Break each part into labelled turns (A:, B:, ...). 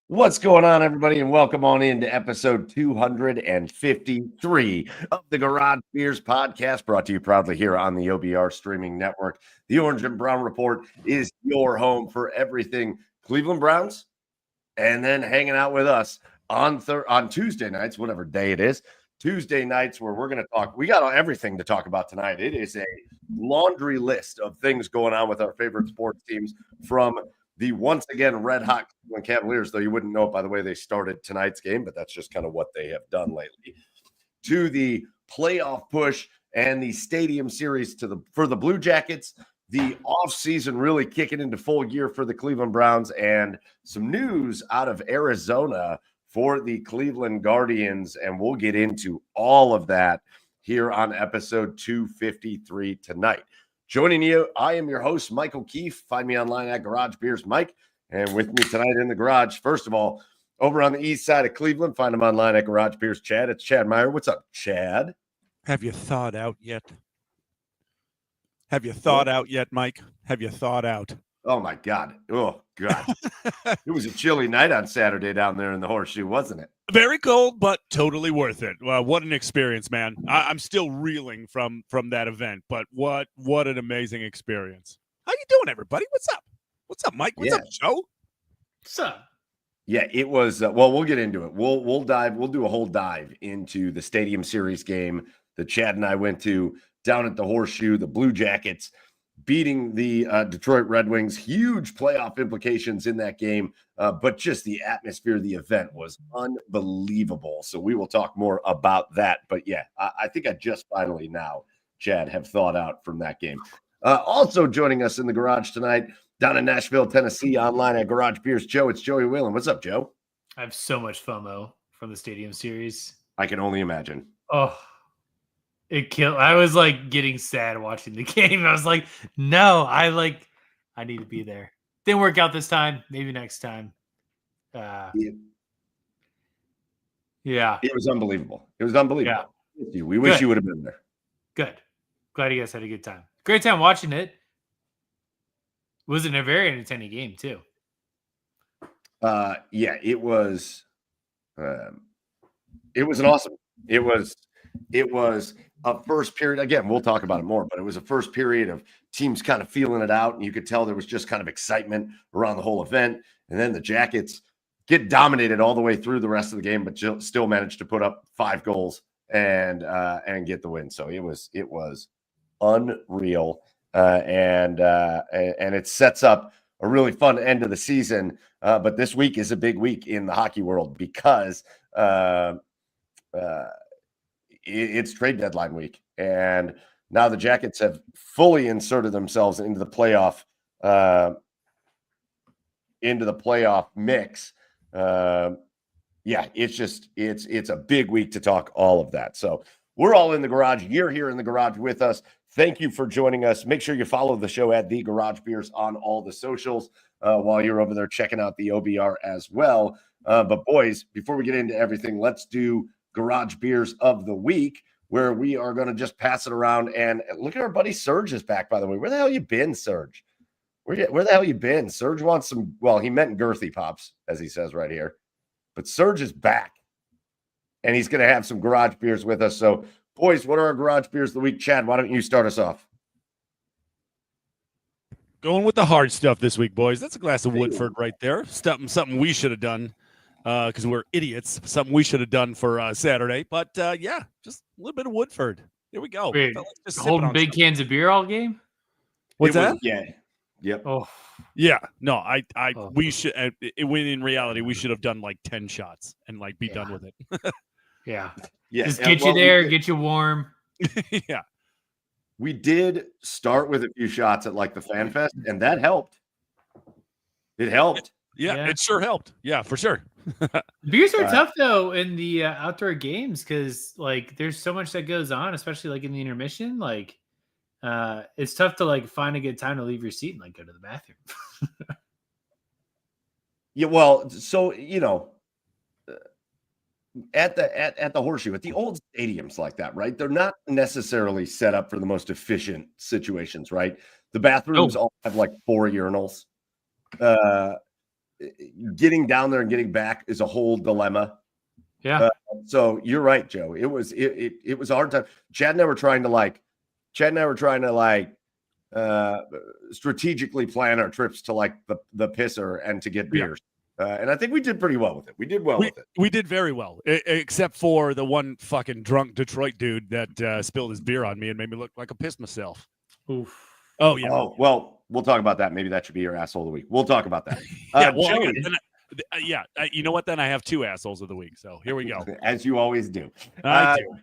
A: What's going on, everybody, and welcome on into episode 253 of the Garage Beers podcast, brought to you proudly here on the OBR streaming network. The Orange and Brown Report is your home for everything Cleveland Browns, and then hanging out with us on Tuesday nights, whatever day it is, Tuesday nights, where we're going to talk. We got everything to talk about tonight. It is a laundry list of things going on with our favorite sports teams, from the once again red hot Cleveland Cavaliers, though you wouldn't know it by the way they started tonight's game, but that's just kind of what they have done lately, to the playoff push and the stadium series for the Blue Jackets, the offseason really kicking into full gear for the Cleveland Browns, and some news out of Arizona for the Cleveland Guardians. And we'll get into all of that here on episode 253 tonight. Joining you, I am your host, Michael Keefe. Find me online at Garage Beers Mike. And with me tonight in the garage, first of all, over on the east side of Cleveland, find him online at Garage Beers Chad. It's Chad Meyer. What's up, Chad?
B: Have you thawed out yet? Have you thawed out yet, Mike? Have you thawed out?
A: Oh, my God. Oh, God. It was a chilly night on Saturday down there in the Horseshoe, wasn't it?
B: Very cold, but totally worth it. What an experience, man. I'm still reeling from that event, but what an amazing experience. How you doing, everybody? What's up? What's up, Mike? What's up, Joe?
C: What's up?
A: Yeah, it was, well, we'll get into it. We'll do a whole dive into the Stadium Series game that Chad and I went to down at the Horseshoe, the Blue Jackets beating the Detroit Red Wings. Huge playoff implications in that game, but just the atmosphere of the event was unbelievable. So we will talk more about that. But yeah, I think I just finally now, Chad, have thought out from that game. Also joining us in the garage tonight, down in Nashville, Tennessee, online at Garage Beers, Joe. It's Joey Whalen. What's up, Joe?
C: I have so much FOMO from the Stadium Series.
A: I can only imagine.
C: Oh, it killed. I was like getting sad watching the game. I was like, no, I need to be there. Didn't work out this time. Maybe next time. Yeah.
A: It was unbelievable. It was unbelievable. Yeah. We wish you would have been there.
C: Good. Glad you guys had a good time. Great time watching it. It was a very entertaining game too.
A: Yeah, it was an awesome. It was a first period. Again, we'll talk about it more, but it was a first period of teams kind of feeling it out, and you could tell there was just kind of excitement around the whole event. And then the Jackets get dominated all the way through the rest of the game, but still managed to put up 5 goals and get the win. So it was unreal, and it sets up a really fun end of the season. But this week is a big week in the hockey world because it's trade deadline week, and now the Jackets have fully inserted themselves into the playoff into the playoff mix. Yeah, it's a big week to talk all of that. So we're all in the garage. You're here in the garage with us. Thank you for joining us. Make sure you follow the show at The Garage Beers on all the socials while you're over there checking out the OBR as well. But boys, before we get into everything, let's do Garage Beers of the Week, where we are going to just pass it around. And look at our buddy Serge is back, by the way. Where the hell you been, Serge? Where the hell you been? Serge wants some, well, he meant girthy pops, as he says right here. But Serge is back, and he's going to have some garage beers with us. So, boys, what are our garage beers of the week? Chad, why don't you start us off?
B: Going with the hard stuff this week, boys. That's a glass of Woodford right there. Something we should have done because we're idiots. Something we should have done for Saturday. But, yeah, just a little bit of Woodford. Here we go.
C: Wait,
B: just
C: holding big cans of beer all game?
B: What's that?
A: Yeah. Yep.
C: Oh.
B: Yeah, no, we should. When in reality, we should have done like 10 shots and like be done with it.
C: Yeah.
A: Yes.
C: Just get you there, get you warm.
B: Yeah.
A: We did start with a few shots at like the Fan Fest, and that helped. It helped.
B: Yeah, it sure helped. Yeah, for sure.
C: Beers are tough though in the outdoor games because like there's so much that goes on, especially like in the intermission. Like it's tough to like find a good time to leave your seat and like go to the bathroom.
A: Yeah, well, so at the Horseshoe, at the old stadiums like that, right? They're not necessarily set up for the most efficient situations, right? The bathrooms all have like 4 urinals. Getting down there and getting back is a whole dilemma.
C: Yeah.
A: So you're right, Joe. It was a hard time. Chad and I were trying to strategically plan our trips to like the pisser and to get beers. And I think we did pretty well with it. We did well with it.
B: We did very well, except for the one fucking drunk Detroit dude that spilled his beer on me and made me look like I pissed myself.
C: Oof.
B: Oh, yeah.
A: Oh, well, we'll talk about that. Maybe that should be your asshole of the week. We'll talk about that.
B: You know what? Then I have 2 assholes of the week. So here we go.
A: As you always do.
B: I do.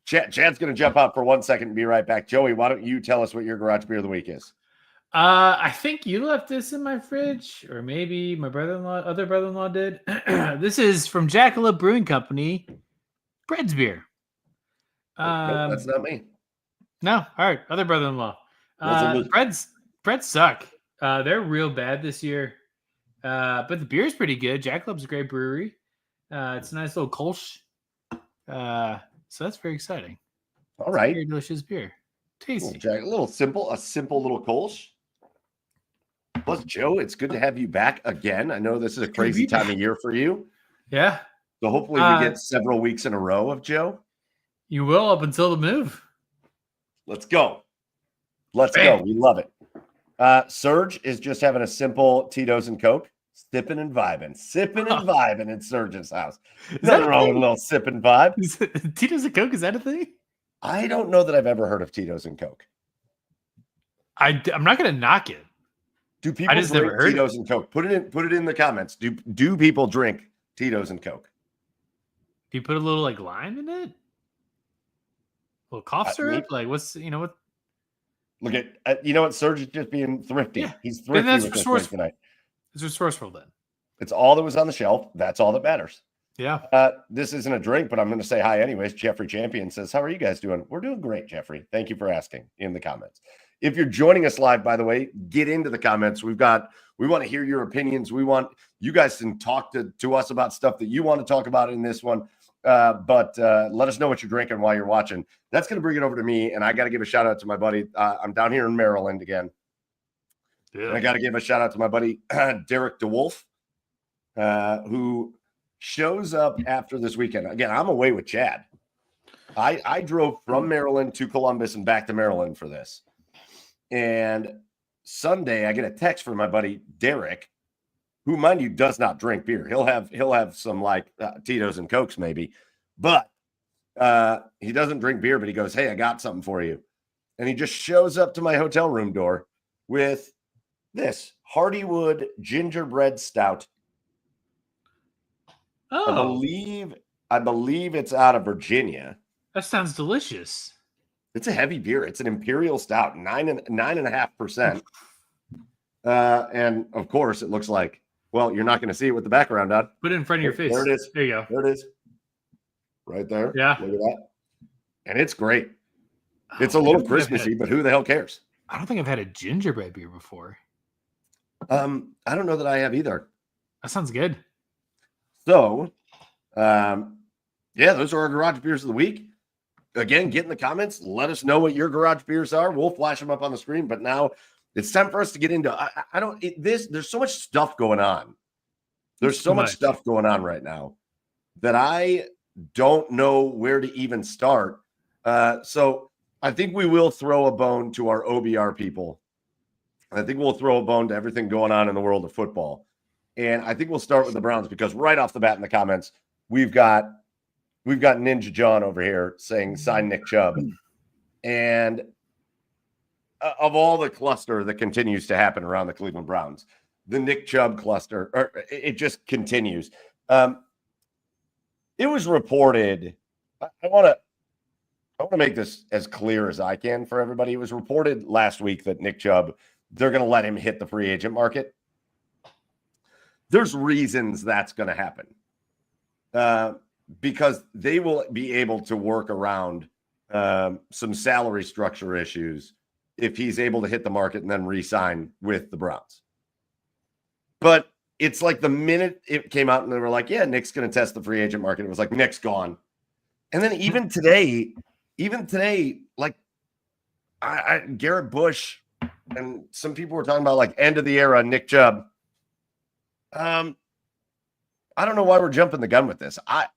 A: Chad's going to jump out for 1 second and be right back. Joey, why don't you tell us what your garage beer of the week is?
C: I think you left this in my fridge, or maybe my other brother-in-law did. This is from Jackalope Brewing Company, Bread's beer.
A: Nope, that's not me.
C: No, all right, other brother-in-law. Breads suck. They're real bad this year, but the beer's pretty good. Jackalope's a great brewery. It's a nice little Kolsch. So that's very exciting.
A: All right,
C: very delicious beer, tasty.
A: A simple little Kolsch. Plus, Joe, it's good to have you back again. I know this is a crazy time of year for you.
C: Yeah.
A: So hopefully we get several weeks in a row of Joe.
C: You will up until the move.
A: Let's go. Let's go. We love it. Serge is just having a simple Tito's and Coke, sipping and vibing in Serge's house. Nothing wrong with a little sip and vibe.
C: Tito's and Coke, is that a thing?
A: I don't know that I've ever heard of Tito's and Coke.
C: I'm not going to knock it.
A: Do people drink Tito's and Coke? Put it in the comments. Do people drink Tito's and Coke?
C: Do you put a little like lime in it? A little cough syrup? Like what's what?
A: Look at what Serge is just being thrifty. Yeah. He's thrifty with this drink tonight.
C: It's resourceful then.
A: It's all that was on the shelf. That's all that matters.
C: Yeah.
A: This isn't a drink, but I'm going to say hi anyways. Jeffrey Champion says, "How are you guys doing?" We're doing great, Jeffrey. Thank you for asking in the comments. If you're joining us live, by the way, get into the comments. We want to hear your opinions. We want you guys to talk to us about stuff that you want to talk about in this one. But let us know what you're drinking while you're watching. That's going to bring it over to me, and I got to give a shout out to my buddy. I'm down here in Maryland again. Yeah. I got to give a shout out to my buddy Derek DeWolf, who shows up after this weekend. Again, I'm away with Chad. I drove from Maryland to Columbus and back to Maryland for this. And Sunday, I get a text from my buddy Derek, who, mind you, does not drink beer. He'll have some like Tito's and Cokes maybe, but he doesn't drink beer. But he goes, "Hey, I got something for you," and he just shows up to my hotel room door with this Hardywood gingerbread stout.
C: Oh,
A: I believe it's out of Virginia.
C: That sounds delicious.
A: It's a heavy beer. It's an imperial stout, 9.5%. And of course, it looks like, well, you're not going to see it with the background on.
C: Put it in front of your face.
A: There it is.
C: There you go.
A: There it is. Right there.
C: Yeah.
A: Look at that. And it's great. It's a little Christmassy, but who the hell cares?
C: I don't think I've had a gingerbread beer before.
A: I don't know that I have either.
C: That sounds good.
A: So, yeah, those are our garage beers of the week. Again, get in the comments. Let us know what your garage beers are. We'll flash them up on the screen. But now it's time for us to get into. There's so much stuff going on. There's so much stuff going on right now that I don't know where to even start. So I think we will throw a bone to our OBR people. I think we'll throw a bone to everything going on in the world of football. And I think we'll start with the Browns because right off the bat in the comments, we've got Ninja John over here saying sign Nick Chubb. And of all the cluster that continues to happen around the Cleveland Browns, the Nick Chubb cluster, it just continues. It was reported. I want to make this as clear as I can for everybody. It was reported last week that Nick Chubb, they're going to let him hit the free agent market. There's reasons that's going to happen. Because they will be able to work around some salary structure issues if he's able to hit the market and then re-sign with the Browns. But it's like the minute it came out and they were like, yeah, Nick's going to test the free agent market, it was like, Nick's gone. And then even today, like Garrett Bush and some people were talking about like end of the era Nick Chubb. I don't know why we're jumping the gun with this. I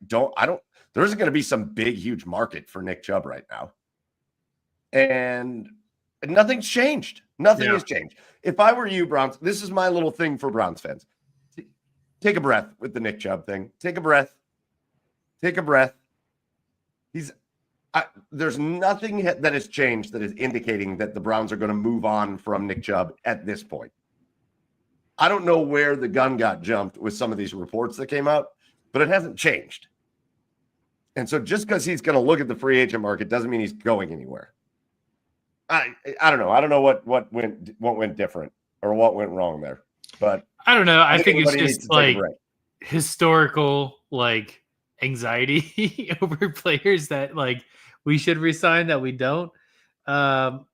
A: don't, there isn't going to be some big, huge market for Nick Chubb right now. And nothing's changed. Nothing has changed. If I were you, Browns, this is my little thing for Browns fans. Take a breath with the Nick Chubb thing. Take a breath. Take a breath. There's nothing that has changed that is indicating that the Browns are going to move on from Nick Chubb at this point. I don't know where the gun got jumped with some of these reports that came out, but it hasn't changed. And so just because he's going to look at the free agent market doesn't mean he's going anywhere. I don't know. I don't know what went different or what went wrong there. But
C: I don't know. I think it's just like historical like anxiety over players that like we should resign that we don't. But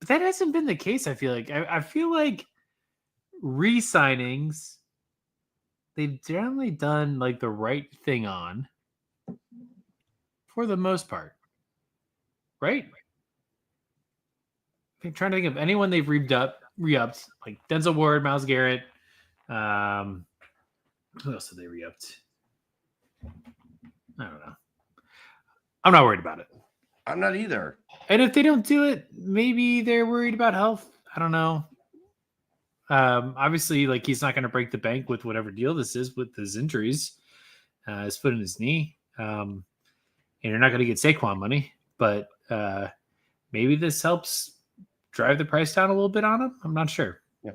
C: that hasn't been the case, I feel like. I feel like re-signings, they've generally done like the right thing on for the most part, right? I'm trying to think of anyone they've re-upped like Denzel Ward, Myles Garrett. Who else have they re-upped? I don't know. I'm not worried about it.
A: I'm not either.
C: And if they don't do it, maybe they're worried about health. I don't know. Obviously, like he's not going to break the bank with whatever deal this is with his injuries, his foot and his knee. And you're not going to get Saquon money, but maybe this helps drive the price down a little bit on him. I'm not sure.
A: Yeah.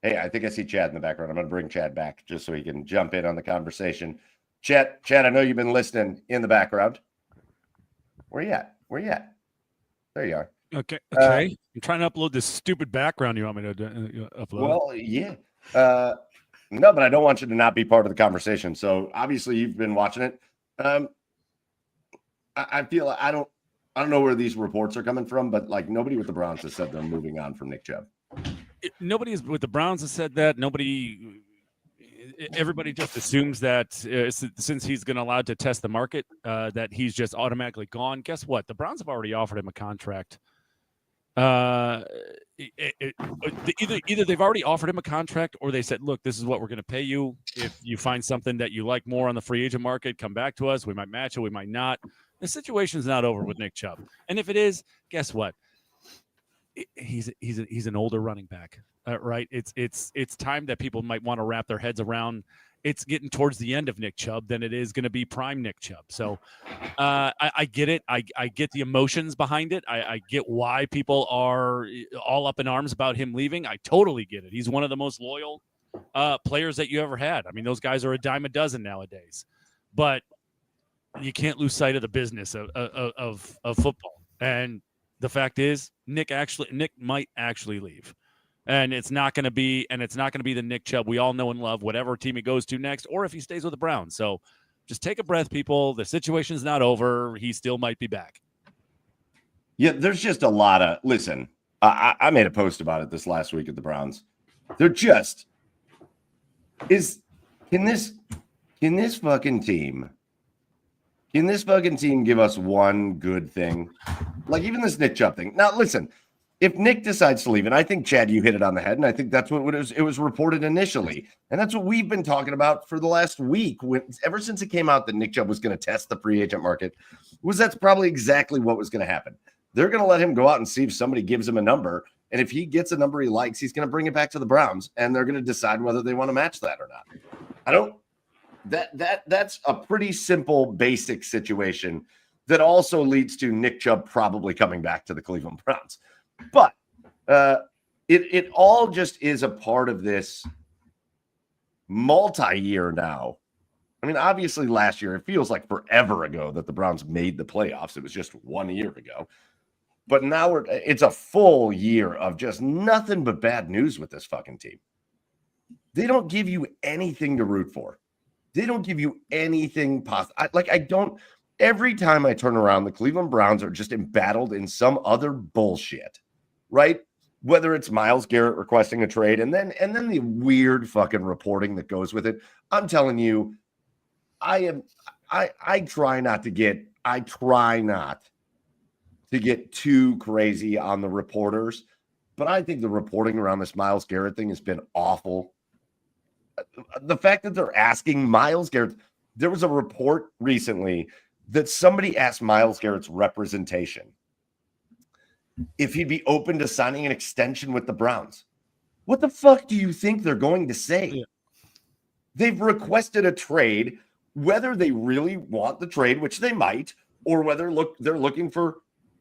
A: Hey, I think I see Chad in the background. I'm going to bring Chad back just so he can jump in on the conversation. Chad, I know you've been listening in the background. Where you at? There you are.
B: Okay. I'm trying to upload this stupid background you want me to upload.
A: Well, yeah. No, but I don't want you to not be part of the conversation. So obviously you've been watching it. I feel like I don't know where these reports are coming from, but like nobody with the Browns has said they're moving on from Nick Chubb.
B: Nobody with the Browns has said that. Everybody just assumes that since he's going to allowed to test the market, that he's just automatically gone. Guess what? The Browns have already offered him a contract. Either they've already offered him a contract or they said, look, this is what we're going to pay you. If you find something that you like more on the free agent market, come back to us. We might match it. We might not. The situation's not over with Nick Chubb. And if it is, guess what? He's an older running back, right? It's time that people might want to wrap their heads around. It's getting towards the end of Nick Chubb than it is going to be prime Nick Chubb. So I get it. I get the emotions behind it. I get why people are all up in arms about him leaving. I totally get it. He's one of the most loyal players that you ever had. I mean, those guys are a dime a dozen nowadays. But you can't lose sight of the business of football. And the fact is, Nick might actually leave. And it's not going to be the Nick Chubb we all know and love, whatever team he goes to next, or if he stays with the Browns. So just take a breath, people. The situation's not over. He still might be back.
A: Yeah, there's just a lot of listen. I made a post about it this last week at the Browns. They're just can this fucking team give us one good thing? Like even this Nick Chubb thing. Now listen, if Nick decides to leave, and I think Chad, you hit it on the head, and I think that's what it was reported initially, and that's what we've been talking about for the last week. Ever since it came out that Nick Chubb was going to test the free agent market, that's probably exactly what was going to happen. They're going to let him go out and see if somebody gives him a number, and if he gets a number he likes, he's going to bring it back to the Browns, and they're going to decide whether they want to match that or not. That's a pretty simple, basic situation that also leads to Nick Chubb probably coming back to the Cleveland Browns. But it all just is a part of this multi-year now. I mean, obviously last year, it feels like forever ago that the Browns made the playoffs. It was just 1 year ago. But now it's a full year of just nothing but bad news with this fucking team. They don't give you anything to root for. They don't give you anything possible. Every time I turn around, the Cleveland Browns are just embattled in some other bullshit, right? Whether it's Myles Garrett requesting a trade and then the weird fucking reporting that goes with it. I'm telling you, I try not to get too crazy on the reporters, but I think the reporting around this Myles Garrett thing has been awful. The fact that they're asking Myles Garrett, there was a report recently that somebody asked Myles Garrett's representation if he'd be open to signing an extension with the Browns. What the fuck do you think they're going to say? Yeah. They've requested a trade, whether they really want the trade, which they might, or whether they're looking for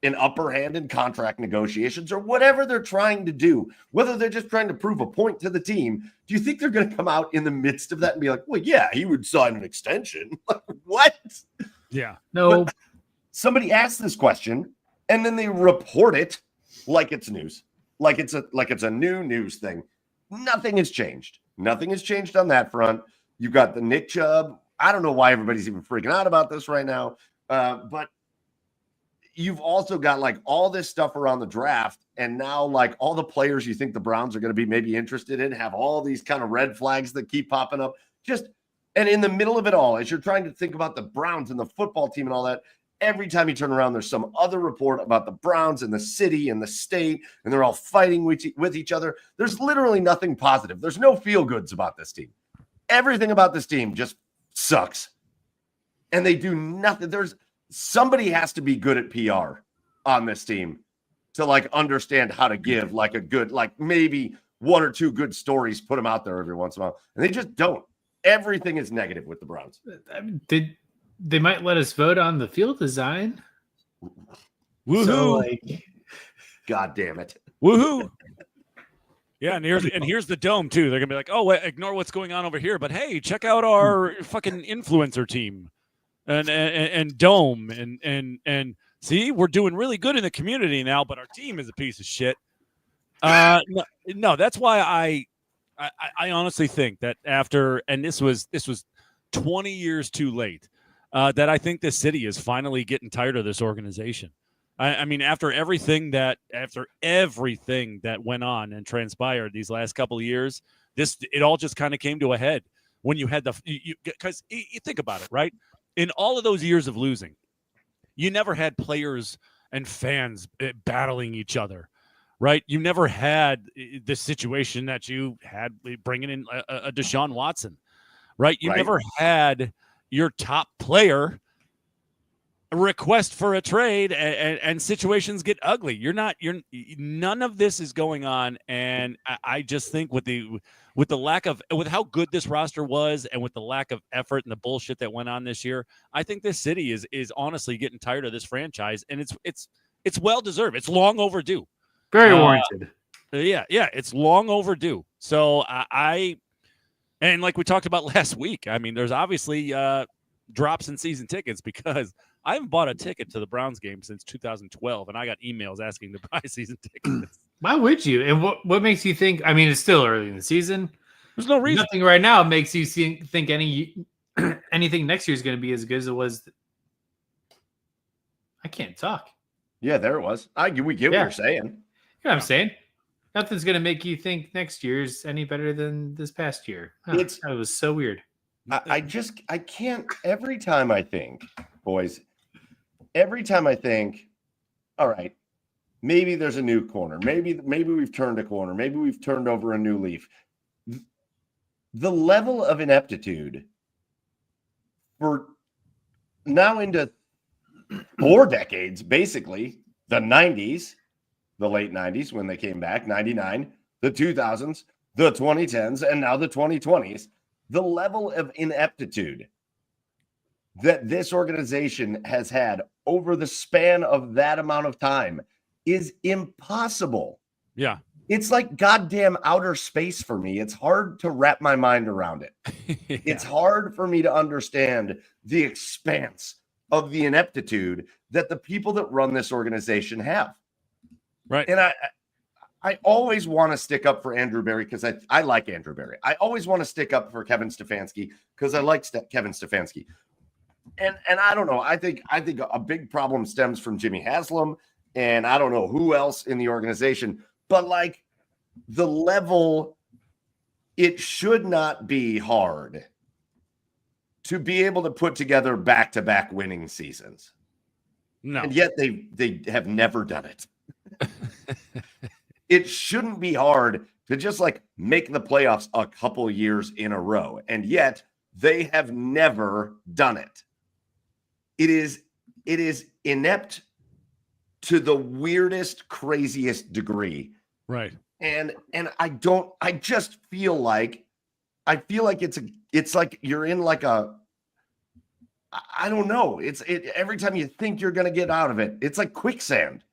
A: an upper hand in contract negotiations or whatever they're trying to do, whether they're just trying to prove a point to the team. Do you think they're going to come out in the midst of that and be like, well, yeah, he would sign an extension? Like, what?
B: Yeah.
C: No.
A: But somebody asked this question and then they report it like it's news, like it's a new news thing. Nothing has changed. Nothing has changed on that front. You've got the Nick Chubb. I don't know why everybody's even freaking out about this right now. But you've also got like all this stuff around the draft. And now like all the players you think the Browns are going to be maybe interested in have all these kind of red flags that keep popping up. And in the middle of it all, as you're trying to think about the Browns and the football team and all that, every time you turn around, there's some other report about the Browns and the city and the state, and they're all fighting with each other. There's literally nothing positive. There's no feel-goods about this team. Everything about this team just sucks. And they do nothing. Somebody has to be good at PR on this team to like understand how to give like a good, like maybe one or two good stories, put them out there every once in a while. And they just don't. Everything is negative with the Browns.
C: I mean, they might let us vote on the field design.
B: Woohoo!
C: So,
A: God damn it!
B: Woohoo! Yeah, and here's the dome too. They're gonna be like, oh, wait, ignore what's going on over here, but hey, check out our fucking influencer team, and dome, and see, we're doing really good in the community now, but our team is a piece of shit. No, that's why I honestly think that after, and this was 20 years too late, that I think this city is finally getting tired of this organization. I mean, after everything that went on and transpired these last couple of years, it all just kind of came to a head when you had because you think about it, right? In all of those years of losing, you never had players and fans battling each other. Right, you never had this situation that you had bringing in a Deshaun Watson. Right, you never had your top player request for a trade, and situations get ugly. None of this is going on, and I just think with how good this roster was, and with the lack of effort and the bullshit that went on this year, I think this city is honestly getting tired of this franchise, and it's well deserved. It's long overdue.
C: Very warranted.
B: Yeah, it's long overdue. So and like we talked about last week, I mean, there's obviously drops in season tickets because I haven't bought a ticket to the Browns game since 2012, and I got emails asking to buy season tickets.
C: Why would you? And what makes you think? I mean, it's still early in the season.
B: There's no reason.
C: Nothing right now makes you think anything next year is going to be as good as it was. I can't talk.
A: Yeah, there it was. We get what you're saying.
C: You know what I'm saying? Nothing's going to make you think next year's any better than this past year. That was so weird.
A: I can't. Every time I think, boys, all right, maybe there's a new corner. Maybe we've turned a corner. Maybe we've turned over a new leaf. The level of ineptitude for now into 4 decades, basically, the 90s, the late 90s when they came back, 99, the 2000s, the 2010s, and now the 2020s, the level of ineptitude that this organization has had over the span of that amount of time is impossible.
B: Yeah.
A: It's like goddamn outer space for me. It's hard to wrap my mind around it. Yeah. It's hard for me to understand the expanse of the ineptitude that the people that run this organization have.
B: Right.
A: And I always want to stick up for Andrew Berry because I like Andrew Berry. I always want to stick up for Kevin Stefanski because I like Kevin Stefanski. And I don't know. I think a big problem stems from Jimmy Haslam and I don't know who else in the organization. But like the level, it should not be hard to be able to put together back-to-back winning seasons.
B: No.
A: And yet they have never done it. It shouldn't be hard to just like make the playoffs a couple years in a row. And yet they have never done it. It is inept to the weirdest, craziest degree.
B: Right.
A: And I just feel like it's like you're in like I don't know. Every time you think you're going to get out of it, it's like quicksand.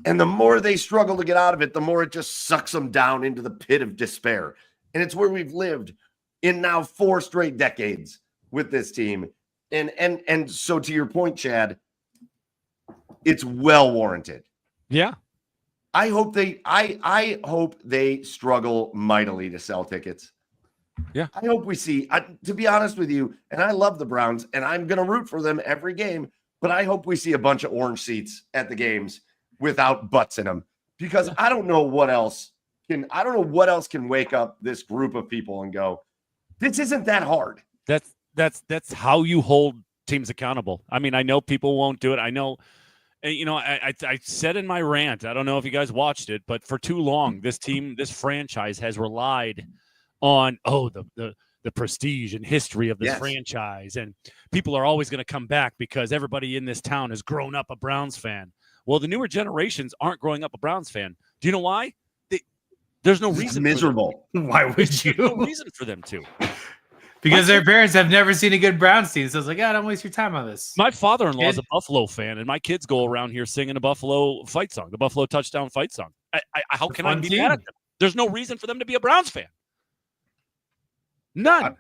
A: And the more they struggle to get out of it, the more it just sucks them down into the pit of despair. And it's where we've lived in now 4 straight decades with this team. And so to your point, Chad, it's well warranted.
B: Yeah.
A: I hope they struggle mightily to sell tickets.
B: Yeah.
A: I hope we see, to be honest with you, and I love the Browns and I'm going to root for them every game, but I hope we see a bunch of orange seats at the games without butts in them because I don't know what else can wake up this group of people and go, this isn't that hard.
B: That's how you hold teams accountable. I mean, I know people won't do it. I know. You know, I said in my rant, I don't know if you guys watched it, but for too long, this franchise has relied on, the prestige and history of this franchise. And people are always going to come back because everybody in this town has grown up a Browns fan. Well, the newer generations aren't growing up a Browns fan. Do you know why? There's no reason.
A: It's miserable.
C: Why would you?
B: There's no reason for them to.
C: Because their parents have never seen a good Browns team. So it's like, don't waste your time on this.
B: My father-in-law is a Buffalo fan, and my kids go around here singing a Buffalo fight song, the Buffalo touchdown fight song. How can I be mad at them? There's no reason for them to be a Browns fan. None.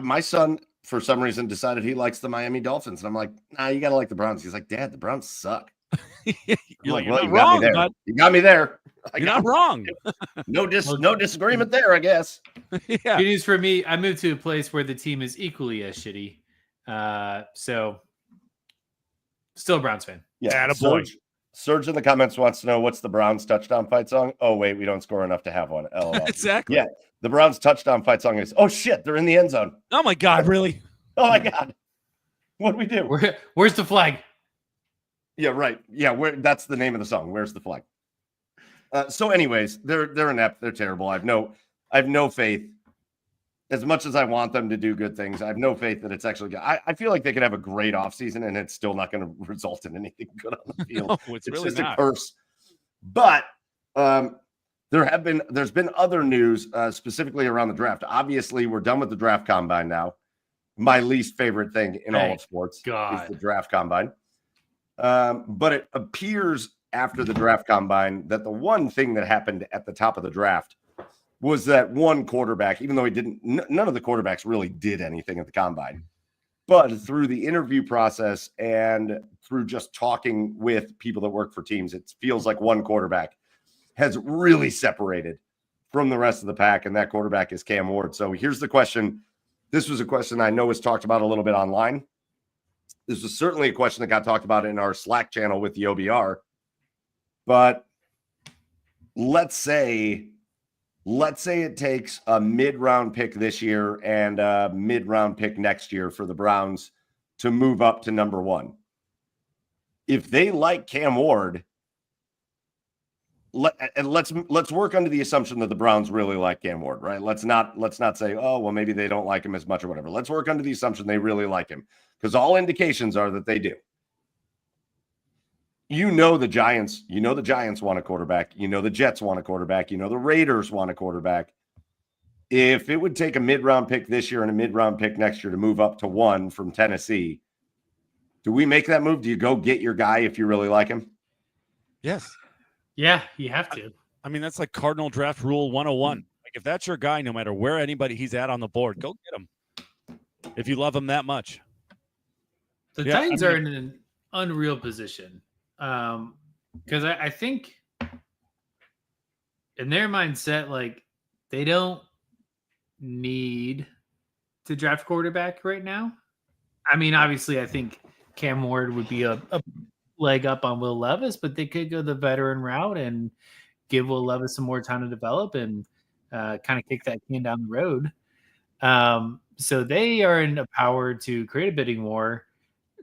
A: My son, for some reason, decided he likes the Miami Dolphins. And I'm like, nah, you got to like the Browns. He's like, Dad, the Browns suck.
B: You're
A: like,
B: well,
A: you got me there. You got me there.
B: You're not wrong.
A: No disagreement there, I guess.
C: Yeah. Good news for me. I moved to a place where the team is equally as shitty. So still a Browns fan.
A: Yeah. Attaboy. Serge in the comments wants to know what's the Browns touchdown fight song. Oh, wait, we don't score enough to have one. LOL.
B: Exactly.
A: Yeah. The Browns touchdown fight song is, oh shit, they're in the end zone.
B: Oh my God, really?
A: Oh my God. What do we do?
C: Where's the flag?
A: Yeah, right. Yeah, that's the name of the song. Where's the flag? So anyways, they're inept. They're terrible. I have no faith. As much as I want them to do good things, I have no faith that it's actually good. I feel like they could have a great offseason and it's still not going to result in anything good on the field.
B: No, it's really
A: just
B: not.
A: A curse. But there's been other news specifically around the draft. Obviously, we're done with the draft combine now. My least favorite thing in all of sports is the draft combine. But it appears after the draft combine that the one thing that happened at the top of the draft was that one quarterback, even though none of the quarterbacks really did anything at the combine, But through the interview process and through just talking with people that work for teams, it feels like one quarterback has really separated from the rest of the pack, and that quarterback is Cam Ward. So here's the question. This was a question I know was talked about a little bit online. This was certainly a question that got talked about in our Slack channel with the OBR. But let's say it takes a mid-round pick this year and a mid-round pick next year for the Browns to move up to number 1. If they like Cam Ward, let's work under the assumption that the Browns really like Cam Ward, right? Let's not say, oh, well, maybe they don't like him as much or whatever. Let's work under the assumption they really like him, because all indications are that they do. The Giants want a quarterback. The Jets want a quarterback. The Raiders want a quarterback. If it would take a mid-round pick this year and a mid-round pick next year to move up to 1 from Tennessee, do we make that move? Do you go get your guy if you really like him?
B: Yes.
C: Yeah, you have to.
B: I mean, that's like Cardinal Draft Rule 101. Like, if that's your guy, no matter where he's at on the board, go get him if you love him that much.
C: The Titans are in an unreal position. Because I think in their mindset, like, they don't need to draft quarterback right now. I mean, obviously, I think Cam Ward would be a leg up on Will Levis, but they could go the veteran route and give Will Levis some more time to develop and kind of kick that can down the road. So they are in a power to create a bidding war,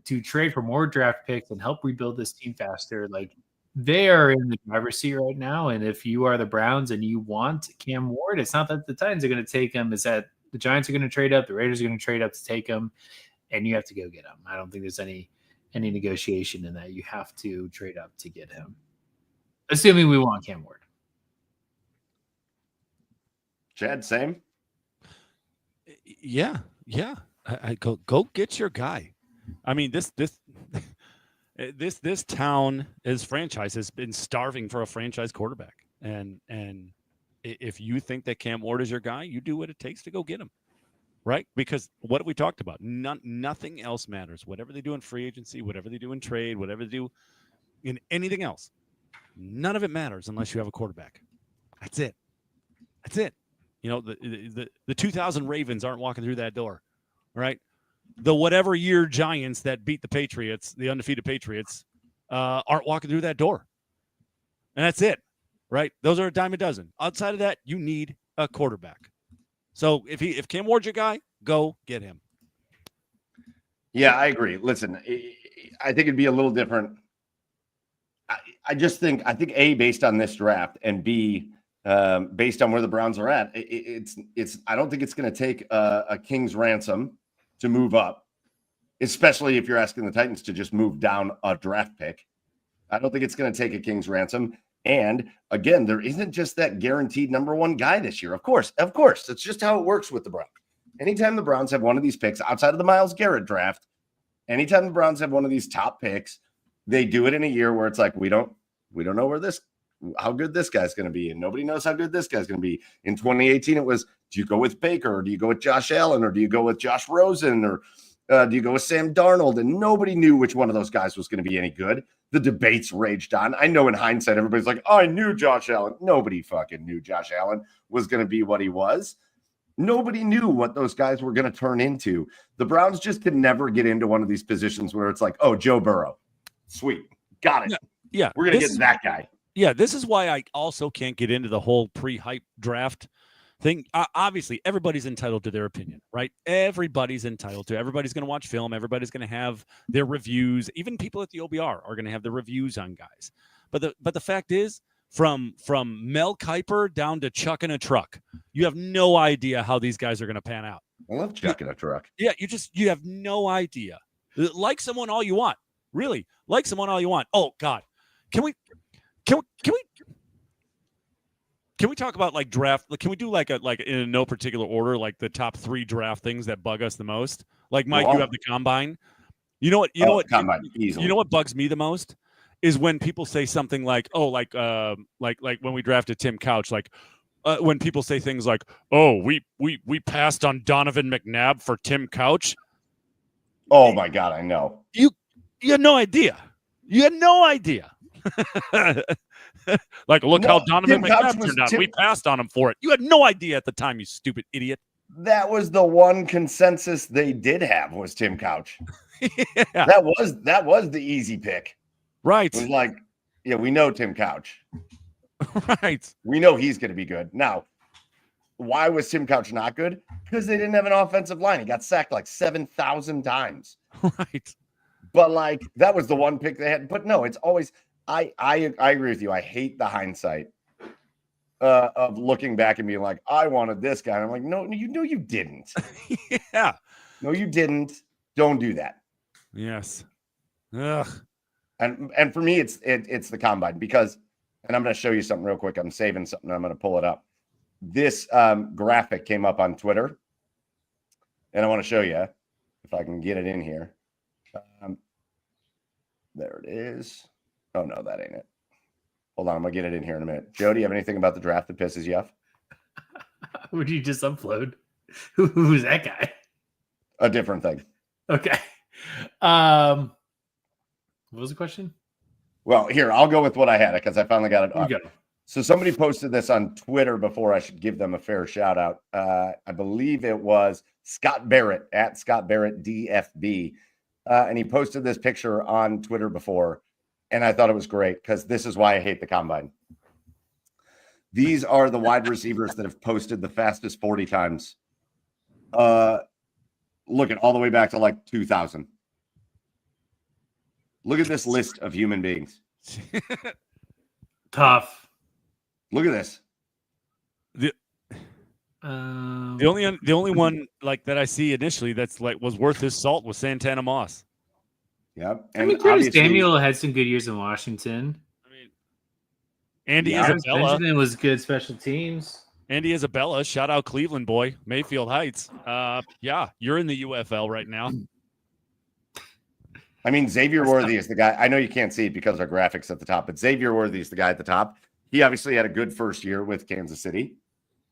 C: to trade for more draft picks and help rebuild this team faster. Like, they are in the driver's seat right now. And if you are the Browns and you want Cam Ward, it's not that the Titans are going to take him. It's that the Giants are going to trade up. The Raiders are going to trade up to take him, and you have to go get him. I don't think there's any negotiation in that. You have to trade up to get him, assuming we want Cam Ward.
A: Chad, same?
B: Yeah. I go get your guy. I mean, this town, this franchise has been starving for a franchise quarterback, and if you think that Cam Ward is your guy, you do what it takes to go get him, right? Because what we talked about, nothing else matters. Whatever they do in free agency, whatever they do in trade, whatever they do in anything else, none of it matters unless you have a quarterback. That's it. The 2000 Ravens aren't walking through that door, right? The whatever year Giants that beat the Patriots, the undefeated Patriots, aren't walking through that door. And that's it, right? Those are a dime a dozen. Outside of that, you need a quarterback. So if Cam Ward's your guy, go get him.
A: Yeah, I agree. Listen, I think it'd be a little different. I think A, based on this draft, and B, based on where the Browns are at, I don't think it's going to take a king's ransom to move up, especially if you're asking the Titans to just move down a draft pick. I don't think it's going to take a king's ransom. And again, there isn't just that guaranteed number 1 guy this year. Of course. It's just how it works with the Browns. Anytime the Browns have one of these picks outside of the Myles Garrett draft, anytime the Browns have one of these top picks, they do it in a year where it's like, we don't know how good this guy's going to be. And nobody knows how good this guy's going to be. In 2018, it was, do you go with Baker, or do you go with Josh Allen, or do you go with Josh Rosen, or do you go with Sam Darnold? And nobody knew which one of those guys was going to be any good. The debates raged on. I know in hindsight, everybody's like, oh, I knew Josh Allen. Nobody fucking knew Josh Allen was going to be what he was. Nobody knew what those guys were going to turn into. The Browns just could never get into one of these positions where it's like, oh, Joe Burrow. Sweet. Got it.
B: Yeah.
A: We're going to get that guy.
B: Yeah, this is why I also can't get into the whole pre-hype draft thing. Obviously, everybody's entitled to their opinion, right? Everybody's entitled to. Everybody's going to watch film. Everybody's going to have their reviews. Even people at the OBR are going to have their reviews on guys. But the fact is, from Mel Kiper down to Chuck in a truck, you have no idea how these guys are going to pan out.
A: I love Chuck in a truck.
B: Yeah, you have no idea. Like someone all you want. Really, like someone all you want. Oh God, can we talk about like draft? Like, can we do like in no particular order, like the top 3 draft things that bug us the most? Like, Mike, you have the combine. You know what?
A: Combine, easily.
B: You know what bugs me the most is when people say something like, oh, like when we drafted Tim Couch, like when people say things like, oh, we passed on Donovan McNabb for Tim Couch.
A: Oh my God, I know.
B: You had no idea. You had no idea. Like, look how Donovan McNabb turned out. We passed on him for it. You had no idea at the time, you stupid idiot.
A: That was the one consensus they did have was Tim Couch.
B: Yeah.
A: That was the easy pick.
B: Right.
A: It was like, yeah, we know Tim Couch.
B: Right.
A: We know he's going to be good. Now, why was Tim Couch not good? Because they didn't have an offensive line. He got sacked like 7,000 times.
B: Right.
A: But like that was the one pick they had. But no, it's always I agree with you. I hate the hindsight of looking back and being like, I wanted this guy. And I'm like, no, you didn't.
B: Yeah.
A: No, you didn't. Don't do that.
B: Yes. Ugh.
A: And for me, it's the combine because, and I'm going to show you something real quick. I'm saving something. I'm going to pull it up. This graphic came up on Twitter, and I want to show you if I can get it in here. There it is. Oh, no, that ain't it. Hold on. I'm going to get it in here in a minute. Joe, do you have anything about the draft that pisses you off?
C: Would you just upload? Who's that guy?
A: A different thing.
C: Okay. What was the question?
A: Well, here, I'll go with what I had because I finally got it up.
C: You go.
A: So somebody posted this on Twitter before. I should give them a fair shout out. I believe it was Scott Barrett at Scott Barrett DFB. And he posted this picture on Twitter before. And I thought it was great because this is why I hate the combine. These are the wide receivers that have posted the fastest 40 times. Look at all the way back to like 2000. Look at this list of human beings.
C: Tough.
A: Look at this.
B: The only one like that I see initially that's like was worth his salt was Santana Moss.
A: Yep.
C: And I mean, Curtis Samuel had some good years in Washington.
B: I mean, Andy Isabella.
C: Benjamin was good special teams.
B: Andy Isabella, shout out Cleveland boy, Mayfield Heights. Yeah, you're in the UFL right now.
A: I mean, Xavier Worthy is the guy. I know you can't see it because our graphics at the top, but Xavier Worthy is the guy at the top. He obviously had a good first year with Kansas City.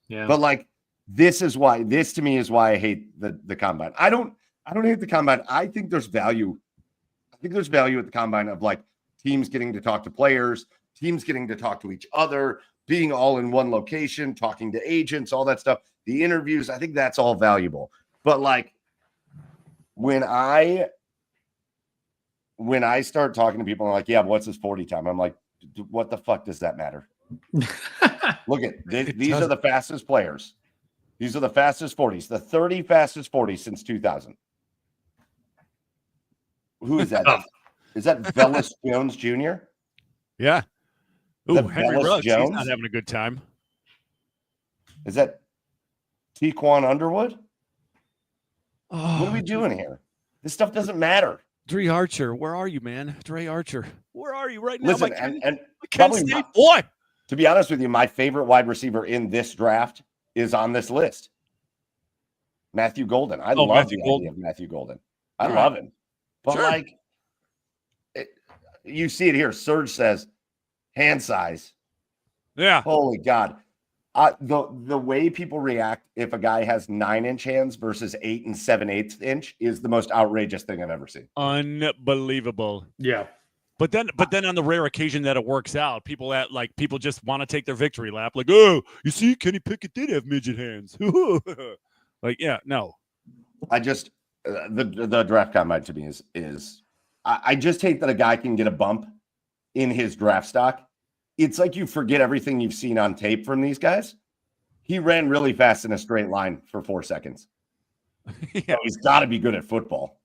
C: Yeah.
A: But like this to me is why I hate the combine. I don't hate the combine. I think there's value. I think there's value at the combine of like teams getting to talk to players, teams getting to talk to each other, being all in one location, talking to agents, all that stuff. The interviews, I think that's all valuable. But like when I start talking to people, I'm like, yeah, what's his 40 time? I'm like, what the fuck does that matter? Look at these are the fastest players. These are the fastest 40s, the 30 fastest 40s since 2000. Who is that? Is that Velus Jones Jr.?
B: Yeah. Ooh, Henry
A: Velus
B: Ruggs,
A: Jones?
B: he's not having a good time.
A: Is that Tequan Underwood?
B: Oh,
A: what are we doing here? This stuff doesn't matter.
B: Dre Archer, where are you, man? Dre Archer, where are you right now?
A: Listen, and
B: Kent State boy.
A: To be honest with you, my favorite wide receiver in this draft is on this list. Matthew Golden. I love
B: Matthew
A: the
B: Golden.
A: idea of Matthew Golden. I love him. But like, you see it here. Serge says, hand size.
B: Yeah.
A: Holy God. The way people react if a guy has 9-inch hands versus 8 7/8 inch is the most outrageous thing I've ever seen.
B: Unbelievable.
C: Yeah.
B: But then on the rare occasion that it works out, people just want to take their victory lap. Like, oh, you see, Kenny Pickett did have midget hands. Like, yeah, no.
A: I just the draft combine to me is I just hate that a guy can get a bump in his draft stock. It's like you forget everything you've seen on tape from these guys. He ran really fast in a straight line for 4 seconds. Yeah. So he's got to be good at football.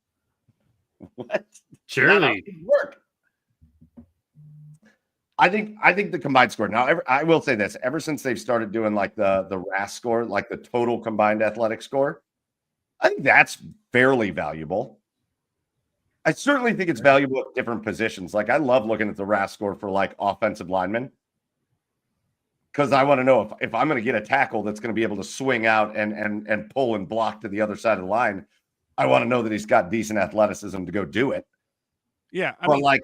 A: What?
C: Surely.
A: Work. I think the combined score. Now, I will say this. Ever since they've started doing like the RAS score, like the total combined athletic score, I think that's fairly valuable. I certainly think it's valuable at different positions. Like I love looking at the RAS score for like offensive linemen because I want to know if I'm going to get a tackle that's going to be able to swing out and pull and block to the other side of the line. I want to know that he's got decent athleticism to go do it.
B: Yeah,
A: I mean, like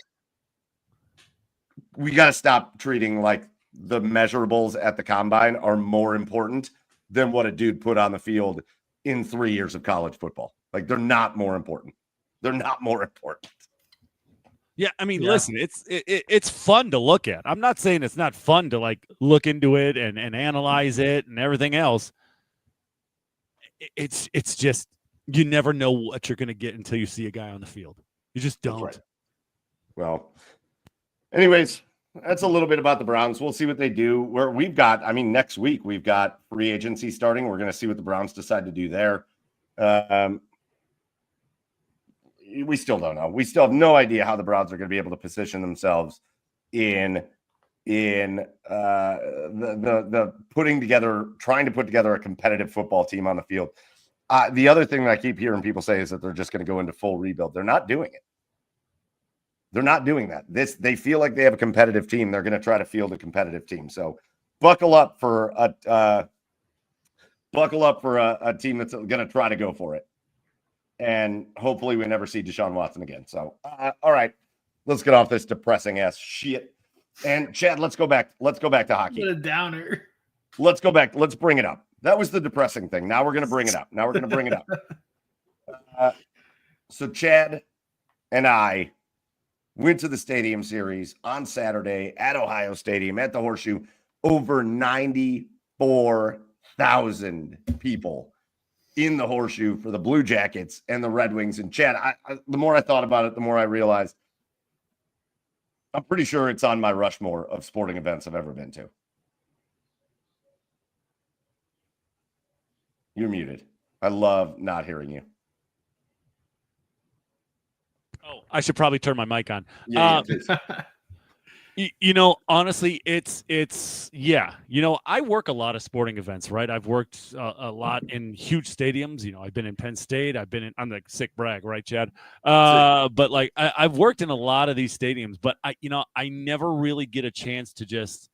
A: we got to stop treating like the measurables at the combine are more important than what a dude put on the field in 3 years of college football. Like they're not more important. They're not more important.
B: Yeah, I mean, listen, it's fun to look at. I'm not saying it's not fun to like look into it and analyze it and everything else. It's just you never know what you're going to get until you see a guy on the field. You just don't.
A: Right. Well, anyways, that's a little bit about the Browns. We'll see what they do. Where we've got, I mean, next week we've got free agency starting. We're going to see what the Browns decide to do there. We still don't know. We still have no idea how the Browns are going to be able to position themselves in the trying to put together a competitive football team on the field. The other thing that I keep hearing people say is that they're just going to go into full rebuild. They're not doing it. They're not doing that. They feel like they have a competitive team. They're going to try to field a competitive team. So buckle up for a team that's going to try to go for it. And hopefully we never see Deshaun Watson again. So, all right, let's get off this depressing ass shit. And Chad, let's go back to hockey.
C: What a downer.
A: Let's go back. Let's bring it up. That was the depressing thing. Now we're going to bring it up. So Chad and I went to the Stadium Series on Saturday at Ohio Stadium at the Horseshoe. Over 94,000 people in the Horseshoe for the Blue Jackets and the Red Wings. And Chad, the more I thought about it, the more I realized I'm pretty sure it's on my Rushmore of sporting events I've ever been to. You're muted. I love not hearing you.
B: Oh, I should probably turn my mic on.
A: Yeah,
B: Honestly, it's I work a lot of sporting events, right? I've worked a lot in huge stadiums. I've been in Penn State. I'm like sick brag, right, Chad? But like I've worked in a lot of these stadiums, but I never really get a chance to just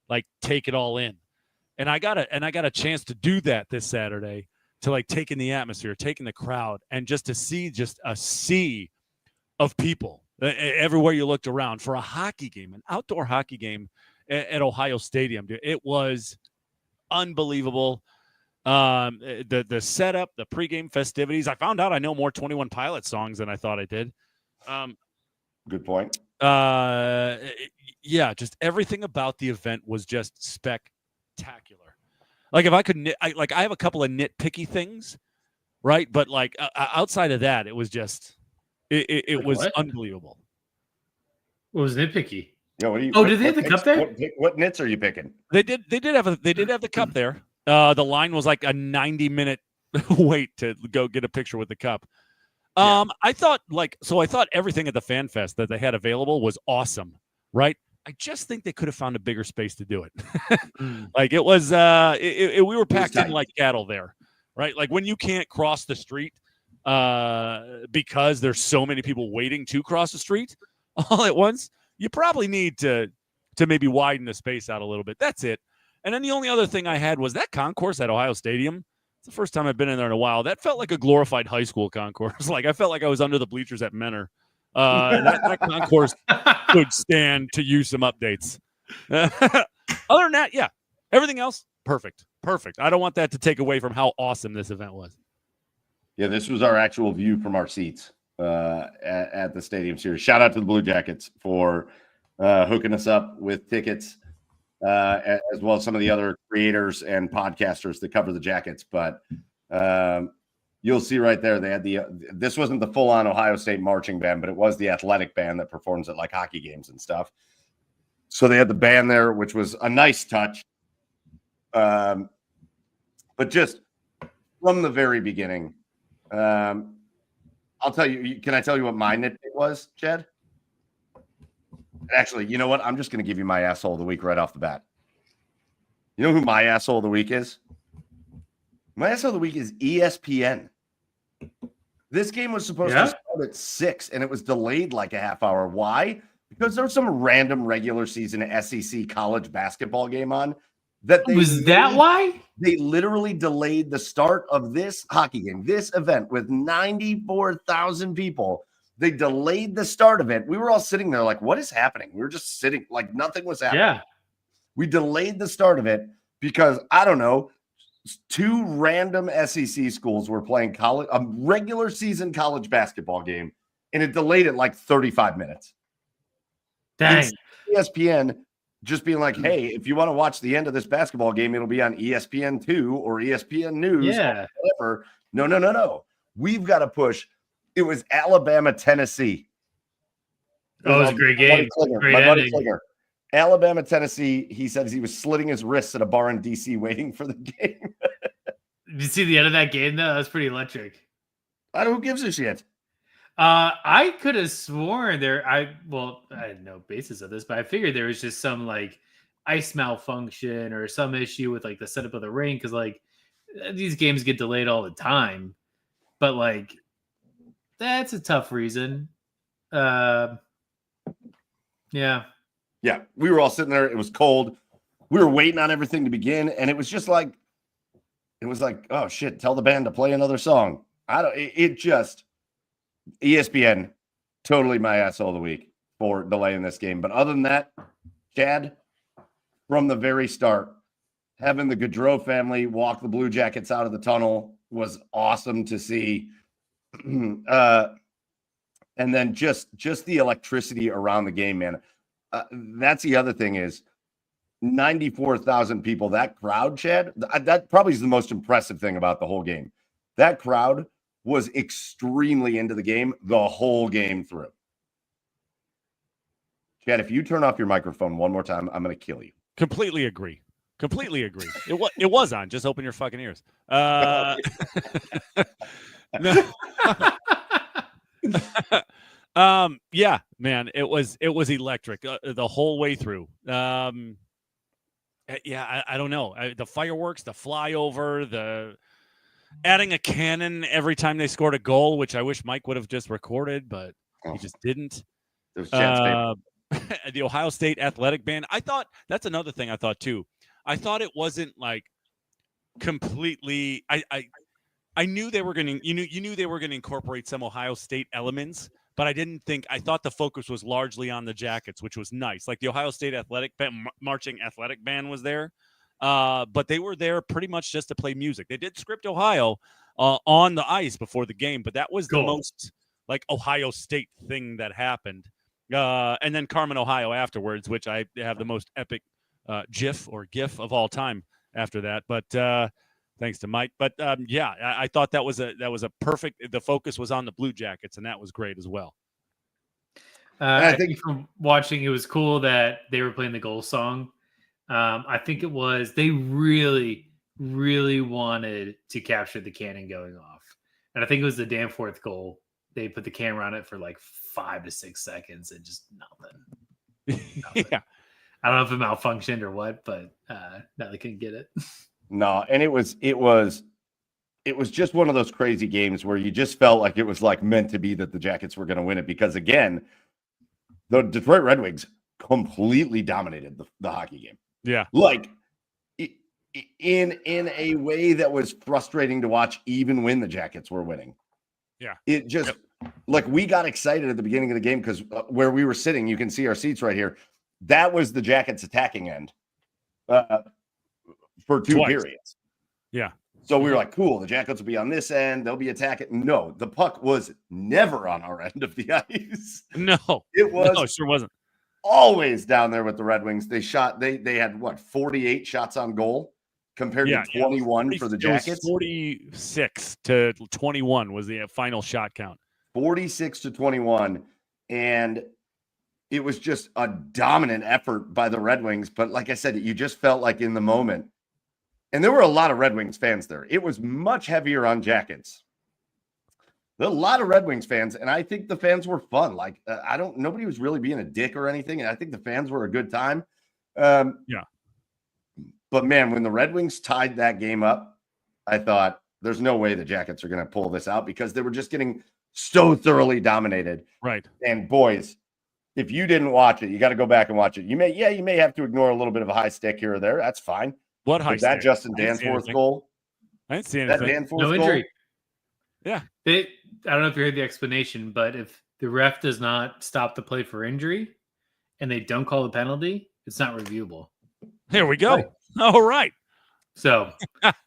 B: like take it all in. And I got a chance to do that this Saturday, to like take in the atmosphere, taking the crowd, and just to see just a sea of people everywhere you looked around for a hockey game, an outdoor hockey game at Ohio Stadium. It was unbelievable. The setup, the pregame festivities. I found out I know more 21 Pilots songs than I thought I did.
A: Good point.
B: Just everything about the event was just spectacular. Like if I could, I have a couple of nitpicky things, right? But like outside of that, it was just. It was what? Unbelievable.
C: What was nitpicky?
A: Yeah, what do you?
C: Oh, did they have the cup there?
A: What nits are you picking?
B: They did have the cup there. The line was like a 90-minute wait to go get a picture with the cup. I thought everything at the Fan Fest that they had available was awesome, right? I just think they could have found a bigger space to do it. Like it was, we were packed in like cattle there, right? Like when you can't cross the street. Because there's so many people waiting to cross the street all at once, you probably need to maybe widen the space out a little bit. That's it. And then the only other thing I had was that concourse at Ohio Stadium. It's the first time I've been in there in a while. That felt like a glorified high school concourse. Like I felt like I was under the bleachers at Menor. That concourse could stand to use some updates. Other than that, yeah, everything else, perfect. I don't want that to take away from how awesome this event was.
A: Yeah, this was our actual view from our seats at the Stadium Series. Shout out to the Blue Jackets for hooking us up with tickets, as well as some of the other creators and podcasters that cover the Jackets. But you'll see right there, they had this wasn't the full-on Ohio State marching band, but it was the athletic band that performs at like hockey games and stuff. So they had the band there, which was a nice touch. But just from the very beginning, I'll tell you. Can I tell you what my nitpick was, Chad? Actually, you know what? I'm just going to give you my asshole of the week right off the bat. You know who my asshole of the week is? My asshole of the week is ESPN. This game was supposed to start at 6, and it was delayed like a half hour. Why? Because there was some random regular season SEC college basketball game on. Why? They literally delayed the start of this hockey game, this event with 94,000 people. They delayed the start of it. We were all sitting there like, what is happening? We were just sitting like nothing was happening.
C: Yeah.
A: We delayed the start of it because, I don't know, 2 random SEC schools were playing a regular season college basketball game and it delayed it like 35 minutes.
C: Dang.
A: ESPN just being like, hey, if you want to watch the end of this basketball game, it'll be on ESPN2 or ESPN News or whatever. No. We've got to push. It was Alabama, Tennessee.
C: It was a great game.
A: My buddy Klinger. Alabama, Tennessee. He says he was slitting his wrists at a bar in DC waiting for the game.
C: Did you see the end of that game, though? That was pretty electric.
A: Who gives a shit?
C: I could have sworn I had no basis of this, but I figured there was just some like ice malfunction or some issue with like the setup of the ring, because like these games get delayed all the time. But like that's a tough reason. Yeah.
A: We were all sitting there. It was cold. We were waiting on everything to begin, and it was just like, oh shit, tell the band to play another song. ESPN, totally my asshole of the week for delaying this game. But other than that, Chad, from the very start, having the Gaudreau family walk the Blue Jackets out of the tunnel was awesome to see. And then just the electricity around the game, man. That's the other thing is 94,000 people. That crowd, Chad, that probably is the most impressive thing about the whole game. That crowd was extremely into the game the whole game through. Chad, if you turn off your microphone one more time, I'm going to kill you.
B: Completely agree. It was on. Just open your fucking ears. Yeah, man, it was electric the whole way through. I don't know. The fireworks, the flyover, the adding a cannon every time they scored a goal, which I wish Mike would have just recorded, but he just didn't. The Ohio State athletic band. I thought that's another thing I thought too. I thought it wasn't like completely. I knew they were going to. You knew they were going to incorporate some Ohio State elements, but I thought the focus was largely on the Jackets, which was nice. Like the Ohio State athletic band, marching athletic band was there. But they were there pretty much just to play music. They did script Ohio on the ice before the game, but that was the most like Ohio State thing that happened. And then Carmen, Ohio afterwards, which I have the most epic GIF of all time after that. But thanks to Mike. But I thought that was a perfect. The focus was on the Blue Jackets, and that was great as well.
C: I think from watching, it was cool that they were playing the goal song. I think it was they really, really wanted to capture the cannon going off. And I think it was the Danforth goal. They put the camera on it for like 5 to 6 seconds and just nothing.
B: Yeah.
C: I don't know if it malfunctioned or what, but no, they couldn't get it.
A: No, and it was just one of those crazy games where you just felt like it was like meant to be that the Jackets were going to win it, because again, the Detroit Red Wings completely dominated the hockey game.
B: Yeah.
A: Like in a way that was frustrating to watch even when the Jackets were winning.
B: Yeah.
A: It just like we got excited at the beginning of the game because where we were sitting, you can see our seats right here. That was the Jackets attacking end for 2 periods.
B: Yeah.
A: So we were like, cool, the Jackets will be on this end. They'll be attacking. No, the puck was never on our end of the ice.
B: No,
A: it
B: it sure wasn't.
A: Always down there with the Red Wings. They had what, 48 shots on goal compared to 21 for the Jackets.
B: 46 to 21 was the final shot count.
A: 46 to 21. And it was just a dominant effort by the Red Wings. But like I said, you just felt like in the moment. And there were a lot of Red Wings fans there. It was much heavier on Jackets. There were a lot of Red Wings fans, and I think the fans were fun. Like, nobody was really being a dick or anything, and I think the fans were a good time.
B: Yeah.
A: But, man, when the Red Wings tied that game up, I thought, there's no way the Jackets are going to pull this out because they were just getting so thoroughly dominated.
B: Right.
A: And, boys, if you didn't watch it, you got to go back and watch it. You may have to ignore a little bit of a high stick here or there. That's fine.
B: What high stick?
A: That Justin Danforth goal?
B: I didn't see anything.
A: That Danforth
C: no injury.
A: Goal?
B: Yeah.
C: I don't know if you heard the explanation, but if the ref does not stop the play for injury and they don't call the penalty, it's not reviewable.
B: Here we go. Right. All right.
C: So,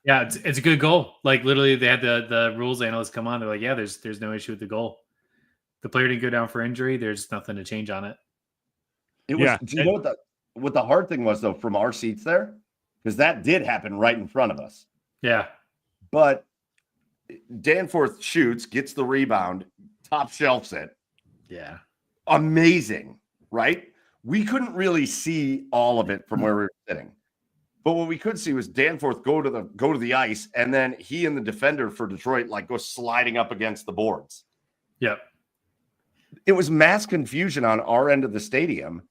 C: yeah, it's a good goal. Like, literally, they had the rules analysts come on. They're like, yeah, there's no issue with the goal. the player didn't go down for injury. There's nothing to change on it.
A: It was. Do you know what the hard thing was though from our seats there? Because that did happen right in front of us.
C: Yeah.
A: But Danforth shoots, gets the rebound, top shelves it.
C: Yeah.
A: Amazing, right? We couldn't really see all of it from where we were sitting. But what we could see was Danforth go to the ice, and then he and the defender for Detroit like go sliding up against the boards.
C: Yep.
A: It was mass confusion on our end of the stadium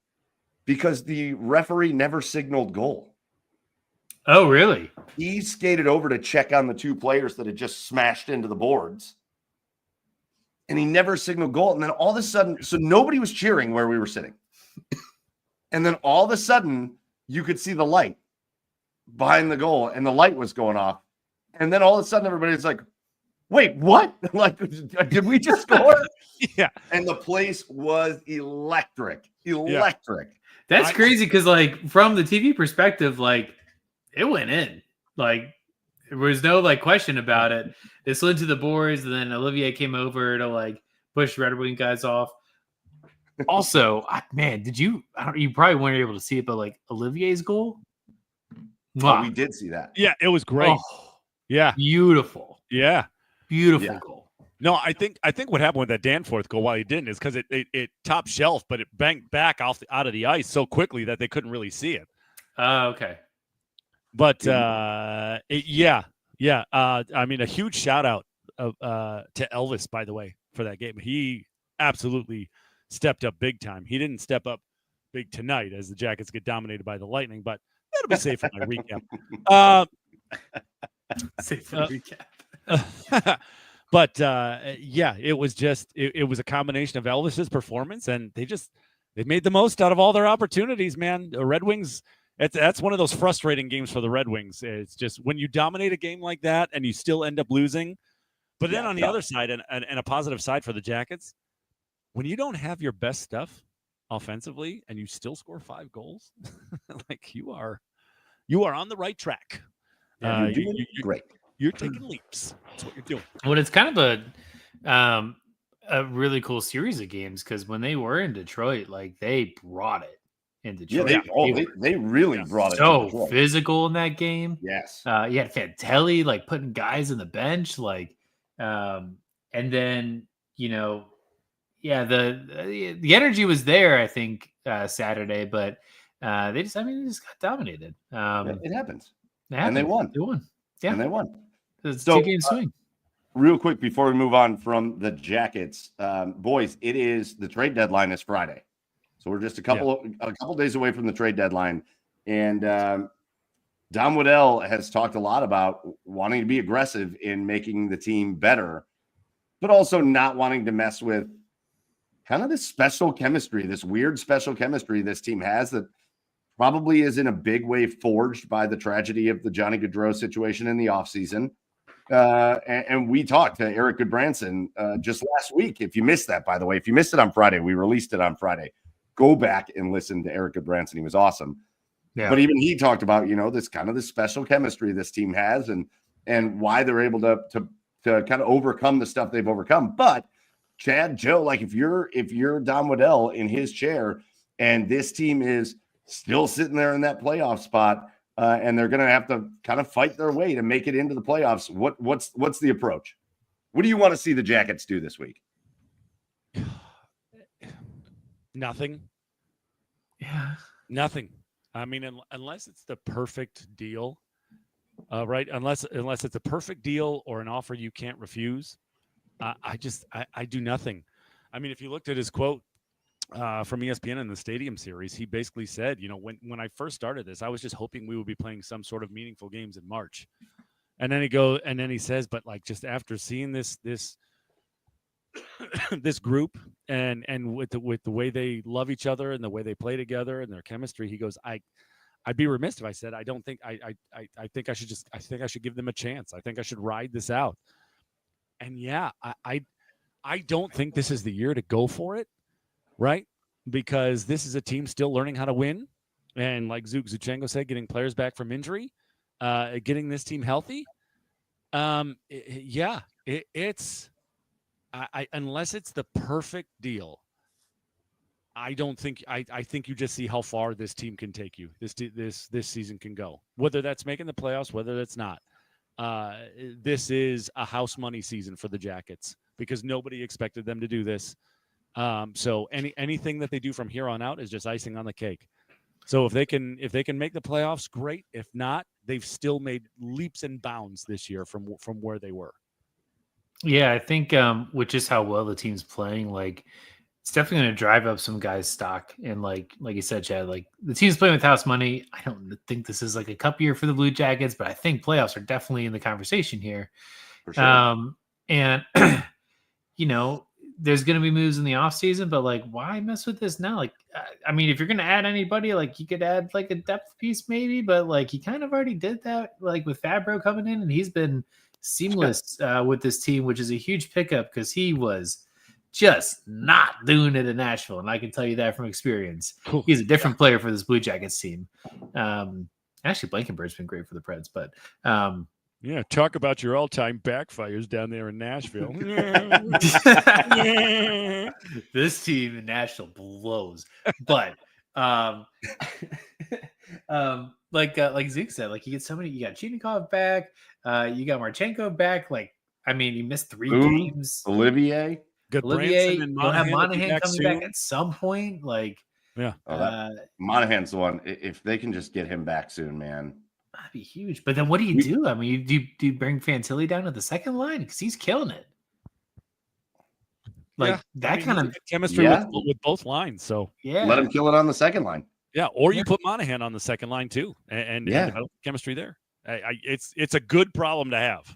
A: because the referee never signaled goal.
C: Oh, really?
A: He skated over to check on the two players that had just smashed into the boards. And he never signaled goal. And then all of a sudden, so nobody was cheering where we were sitting. And then all of a sudden, you could see the light behind the goal, and the light was going off. And then all of a sudden, everybody's like, wait, what? Like, did we just score?
B: Yeah.
A: And the place was electric. Electric.
C: Yeah. That's crazy because, like, from the TV perspective, like, it went in. Like, there was no, like, question about it. They slid to the boards, and then Olivier came over to, like, push Red Wing guys off. Also, man, you probably weren't able to see it, but, like, Olivier's goal?
A: Wow. Oh, we did see that.
B: Yeah, it was great.
C: Oh,
B: yeah.
C: Beautiful.
B: Yeah.
C: Beautiful goal.
B: No, I think what happened with that Danforth goal, why he didn't, is because it top shelf, but it banked back out of the ice so quickly that they couldn't really see it.
C: Okay.
B: But I mean, a huge shout out to Elvis, by the way, for that game. He absolutely stepped up big time. He didn't step up big tonight as the Jackets get dominated by the Lightning, but that'll be safe for my recap.
C: Safe for the recap.
B: But it was just it was a combination of Elvis's performance, and they made the most out of all their opportunities, man. The Red Wings, that's one of those frustrating games for the Red Wings. It's just when you dominate a game like that and you still end up losing. But then on the other side, and a positive side for the Jackets, when you don't have your best stuff offensively and you still score 5 goals, like you are on the right track.
A: You're doing great.
B: You're taking leaps. That's what you're doing.
C: Well, it's kind of a really cool series of games because when they were in Detroit, like they brought it in Detroit.
A: Yeah, they really brought it.
C: So physical in that game.
A: Yes.
C: You had Fantelli like putting guys in the bench, like, and then the energy was there. I think Saturday, but they just got dominated.
A: It happens. And they won.
C: They won. Yeah,
A: and they won.
C: It's a 2-game swing.
A: Real quick before we move on from the Jackets, boys, it is the trade deadline is Friday, so we're just a couple days away from the trade deadline, and Don Waddell has talked a lot about wanting to be aggressive in making the team better, but also not wanting to mess with kind of this special chemistry, this weird special chemistry this team has that probably is in a big way forged by the tragedy of the Johnny Gaudreau situation in the offseason. And we talked to Eric Goodbranson just last week. If you missed that, by the way, if you missed it on Friday, we released it on Friday. Go back and listen to Eric Goodbranson. He was awesome. Yeah. But even he talked about, this kind of this special chemistry this team has and why they're able to kind of overcome the stuff they've overcome. But Chad, Joe, like if you're Don Waddell in his chair and this team is still sitting there in that playoff spot, and they're going to have to kind of fight their way to make it into the playoffs. What's the approach? What do you want to see the Jackets do this week?
B: Nothing.
C: Yeah.
B: Nothing. I mean, unless it's the perfect deal, right? Unless it's a perfect deal or an offer you can't refuse, I do nothing. I mean, if you looked at his quote from ESPN in the Stadium series, he basically said, when I first started this, I was just hoping we would be playing some sort of meaningful games in March. And then he says, but like just after seeing this this group and with the way they love each other and the way they play together and their chemistry, he goes, I'd be remiss if I said I don't think I think I should give them a chance. I think I should ride this out. And yeah, I don't think this is the year to go for it. Right? Because this is a team still learning how to win. And like Zuchenko said, getting players back from injury, getting this team healthy. I unless it's the perfect deal, I don't think I think you just see how far this team can take you. This season can go. Whether that's making the playoffs, whether that's not. This is a house money season for the Jackets because nobody expected them to do this. So anything that they do from here on out is just icing on the cake. So if they can make the playoffs, great. If not, they've still made leaps and bounds this year from where they were.
C: Yeah, I think with just how well the team's playing, like it's definitely going to drive up some guys' stock. And like you said, Chad, like the team's playing with house money. I don't think this is like a cup year for the Blue Jackets, but I think playoffs are definitely in the conversation here.
A: For sure.
C: And there's going to be moves in the offseason, but like, why mess with this now? Like, I mean, if you're going to add anybody, like you could add like a depth piece maybe, but like he kind of already did that, like with Fabro coming in, and he's been seamless with this team, which is a huge pickup because he was just not doing it in Nashville. And I can tell you that from experience. He's a different player for this Blue Jackets team. Actually, Blankenberg's been great for the Preds, but
B: yeah, talk about your all-time backfires down there in Nashville.
C: This team in Nashville blows. But like Zeke said, like you get somebody, you got Chinikov back, you got Marchenko back. Like, I mean, he missed 3 games.
A: Olivier,
C: you'll have Monahan coming back at some point. Like,
B: yeah,
A: Monahan's the one. If they can just get him back soon, man.
C: That'd be huge. But then what do you do? I mean, do you bring Fantilli down to the second line? Because he's killing it. Like kind of
B: chemistry with both lines. So
A: let him kill it on the second line.
B: Yeah, or you put Monahan on the second line too, and develop chemistry there. It's a good problem to have.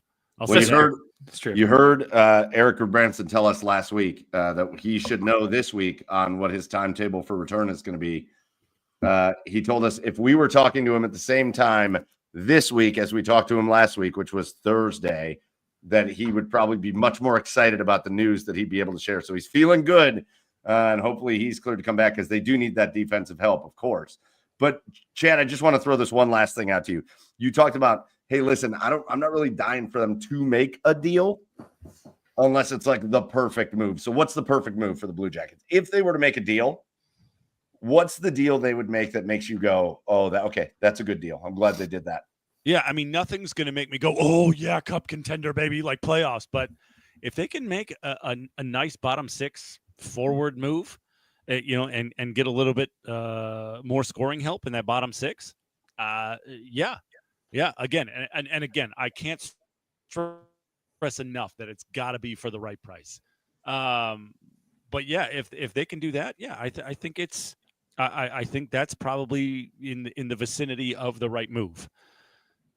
A: You heard Eric Branson tell us last week that he should know this week on what his timetable for return is going to be. He told us if we were talking to him at the same time this week as we talked to him last week, which was Thursday, that he would probably be much more excited about the news that he'd be able to share. So he's feeling good, and hopefully he's cleared to come back because they do need that defensive help, of course. But Chad, I just want to throw this one last thing out to you. You talked about, hey, listen, I'm not really dying for them to make a deal unless it's like the perfect move. So what's the perfect move for the Blue Jackets? If they were to make a deal, what's the deal they would make that makes you go, oh, that's a good deal. I'm glad they did that.
B: Yeah, I mean, nothing's going to make me go, oh, yeah, cup contender, baby, like playoffs. But if they can make a nice bottom 6 forward move, and get a little bit more scoring help in that bottom 6, yeah. Again, and again, I can't stress enough that it's got to be for the right price. But yeah, if they can do that, yeah, I think it's. I think that's probably in the vicinity of the right move.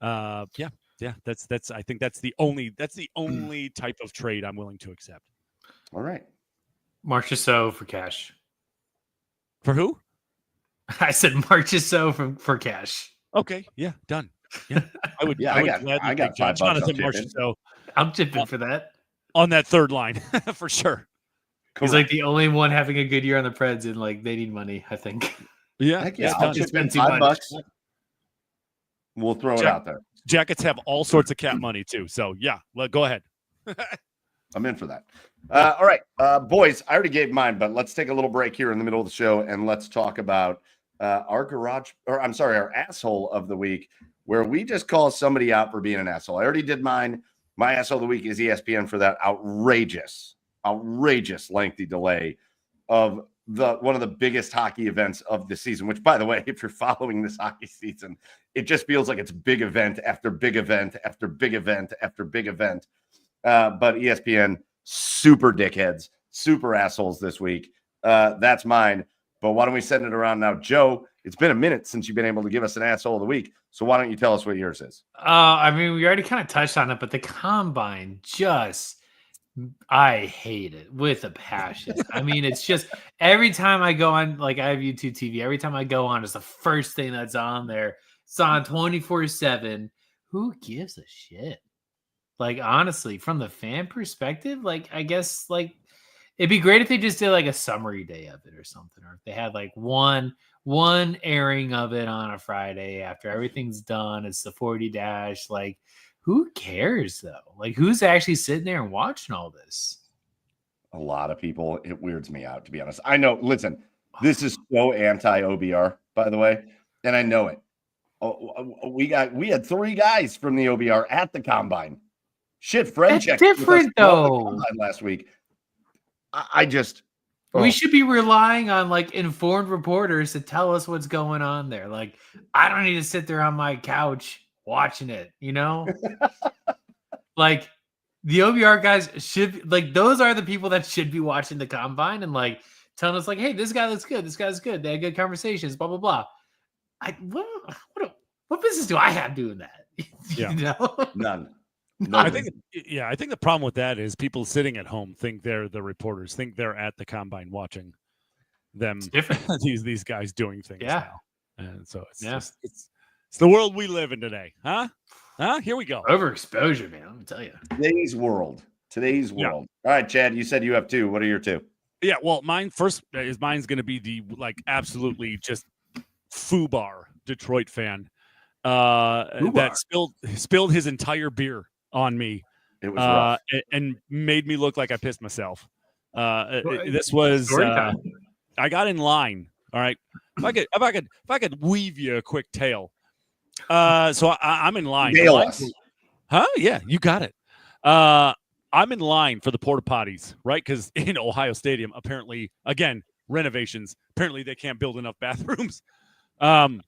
B: That's I think that's the only type of trade I'm willing to accept.
A: All right,
C: Marchessault for cash.
B: For who?
C: I said Marchessault for cash.
B: Okay, yeah, done. Yeah, I would.
A: Yeah, I got $5
B: Jonathan Marchessault.
C: I'm tipping for that
B: on that third line for sure.
C: He's like the only one having a good year on the Preds, and like they need money, I think.
A: Yeah, I'll just spend $5. We'll throw it out there.
B: Jackets have all sorts of cap money too, so yeah, go ahead.
A: I'm in for that. All right, boys, I already gave mine, but let's take a little break here in the middle of the show and let's talk about our asshole of the week, where we just call somebody out for being an asshole. I already did mine. My asshole of the week is ESPN for that outrageous lengthy delay of one of the biggest hockey events of the season, which, by the way, if you're following this hockey season, it just feels like it's big event after big event after big event after big event. But ESPN, super dickheads, super assholes this week. That's mine. But why don't we send it around now? Joe, it's been a minute since you've been able to give us an asshole of the week. So why don't you tell us what yours is?
C: I mean, we already kind of touched on it, but the combine I hate it with a passion. I mean, it's just every time I go on, like I have YouTube TV, every time I go on, it's the first thing that's on there. It's on 24/7. Who gives a shit? Like, honestly, from the fan perspective, like, I guess, like, it'd be great if they just did like a summary day of it or something, or if they had like one airing of it on a Friday after everything's done. It's the 40 dash, like. Who cares though? Like, who's actually sitting there and watching all this?
A: a lot of people, it weirds me out, to be honest. I know, listen, this is so anti-OBR, by the way, and I know it. We had 3 guys from the OBR at the combine. Shit, Fred
C: That's
A: checked
C: different though.
A: Last week. I just
C: we should be relying on like informed reporters to tell us what's going on there. Like, I don't need to sit there on my couch watching it, like the OBR guys should, like, those are the people that should be watching the combine and like telling us like, hey, this guy looks good, this guy's good, they had good conversations, blah blah blah. What business do I have doing that?
B: Yeah.
A: None.
B: I think the problem with that is people sitting at home think they're the reporters, think they're at the combine watching them.
C: It's different.
B: these guys doing things now, and so it's
C: just
B: it's the world we live in today, huh? Here we go.
C: Overexposure, man. Let me tell you.
A: Today's world. All right, Chad. You said you have 2. What are your 2?
B: Yeah. Well, mine's going to be the like absolutely just foobar Detroit fan that spilled his entire beer on me.
A: It was rough.
B: And made me look like I pissed myself. This was I got in line. All right, if I could weave you a quick tale. So I'm in line. Huh? Yeah, you got it. I'm in line for the porta potties, right? Because in Ohio Stadium, apparently, again, renovations. Apparently, they can't build enough bathrooms. So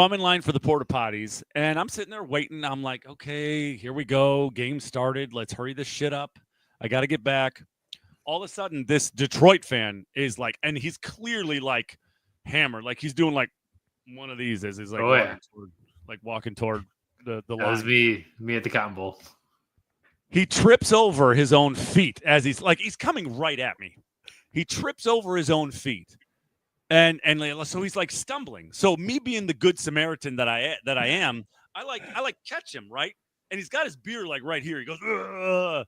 B: I'm in line for the porta potties, and I'm sitting there waiting. I'm like, okay, here we go. Game started. Let's hurry this shit up. I got to get back. All of a sudden, this Detroit fan is like, and he's clearly like hammered. Like he's doing like one of these as he's like, walking toward the line.
C: That was me at the Cotton Bowl.
B: He trips over his own feet as he's coming right at me. He trips over his own feet. And so he's like stumbling. So me being the good Samaritan that I am, I catch him, right? And he's got his beer like right here. He goes, ugh.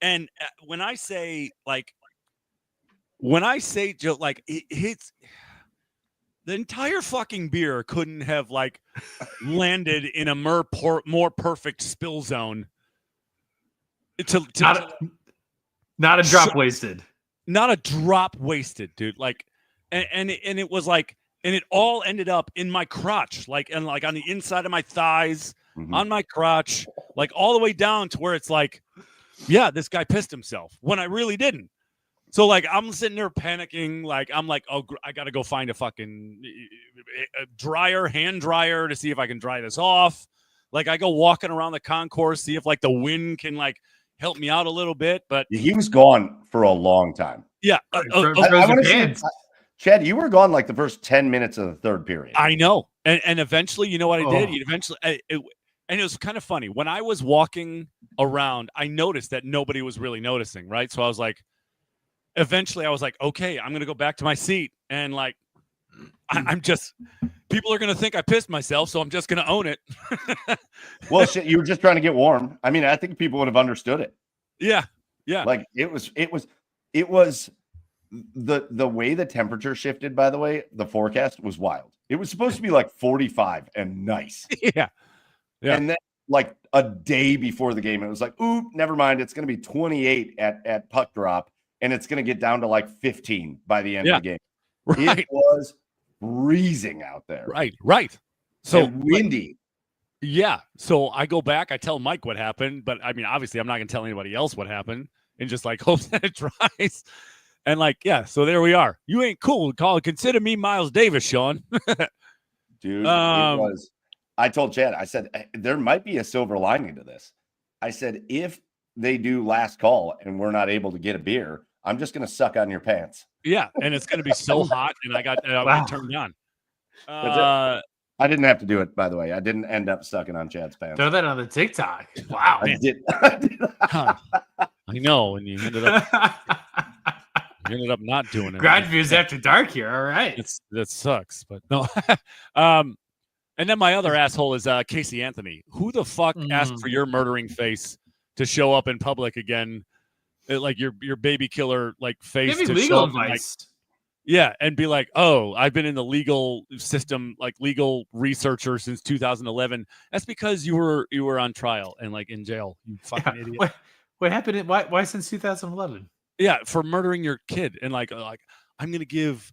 B: And when I say Joe, like it's the entire fucking beer couldn't have like landed in a more perfect spill zone.
C: Not a drop wasted.
B: Not a drop wasted, dude. Like. And it was like, and it all ended up in my crotch, like on the inside of my thighs, on my crotch, like all the way down to where it's like, yeah, this guy pissed himself when I really didn't. So like I'm sitting there panicking, like I'm like, oh, I got to go find a fucking hand dryer to see if I can dry this off. Like I go walking around the concourse, see if like the wind can like help me out a little bit. But
A: he was gone for a long time.
B: Yeah.
A: Chad, you were gone like the first 10 minutes of the third period.
B: I know. And eventually, you know what I did? And it was kind of funny. When I was walking around, I noticed that nobody was really noticing, right? So I was like, eventually I was like, okay, I'm going to go back to my seat. And like, I'm just, people are going to think I pissed myself, so I'm just going to own it.
A: Well, shit, you were just trying to get warm. I mean, I think people would have understood it.
B: Yeah. Yeah.
A: Like it was the way the temperature shifted, by the way, the forecast was wild. It was supposed to be like 45 and nice.
B: Yeah.
A: And then like a day before the game, it was like, ooh, never mind. It's going to be 28 at puck drop, and it's going to get down to like 15 by the end of the game. Right. It was freezing out there.
B: Right. So
A: and windy.
B: Yeah. So I go back, I tell Mike what happened, but I mean, obviously I'm not going to tell anybody else what happened and just like hope that it dries. And like, yeah, so there we are. You ain't cool. Consider me Miles Davis, Sean.
A: Dude, it was. I told Chad, I said, there might be a silver lining to this. I said, if they do last call and we're not able to get a beer, I'm just going to suck on your pants.
B: Yeah, and it's going to be so hot, and I got turned on.
A: I didn't have to do it, by the way. I didn't end up sucking on Chad's pants.
C: Throw that on the TikTok. Wow.
A: I did.
B: I know, and you ended up not doing it.
C: Grind views after dark here. All right.
B: That sucks, but no. And then my other asshole is Casey Anthony. Who the fuck asked for your murdering face to show up in public again? Like your baby killer like face to
C: legal
B: show
C: advice.
B: And be like, oh, I've been in the legal system, like legal researcher since 2011. That's because you were on trial and like in jail. You fucking idiot.
C: What happened? Why since 2011?
B: Yeah, for murdering your kid and like I'm gonna give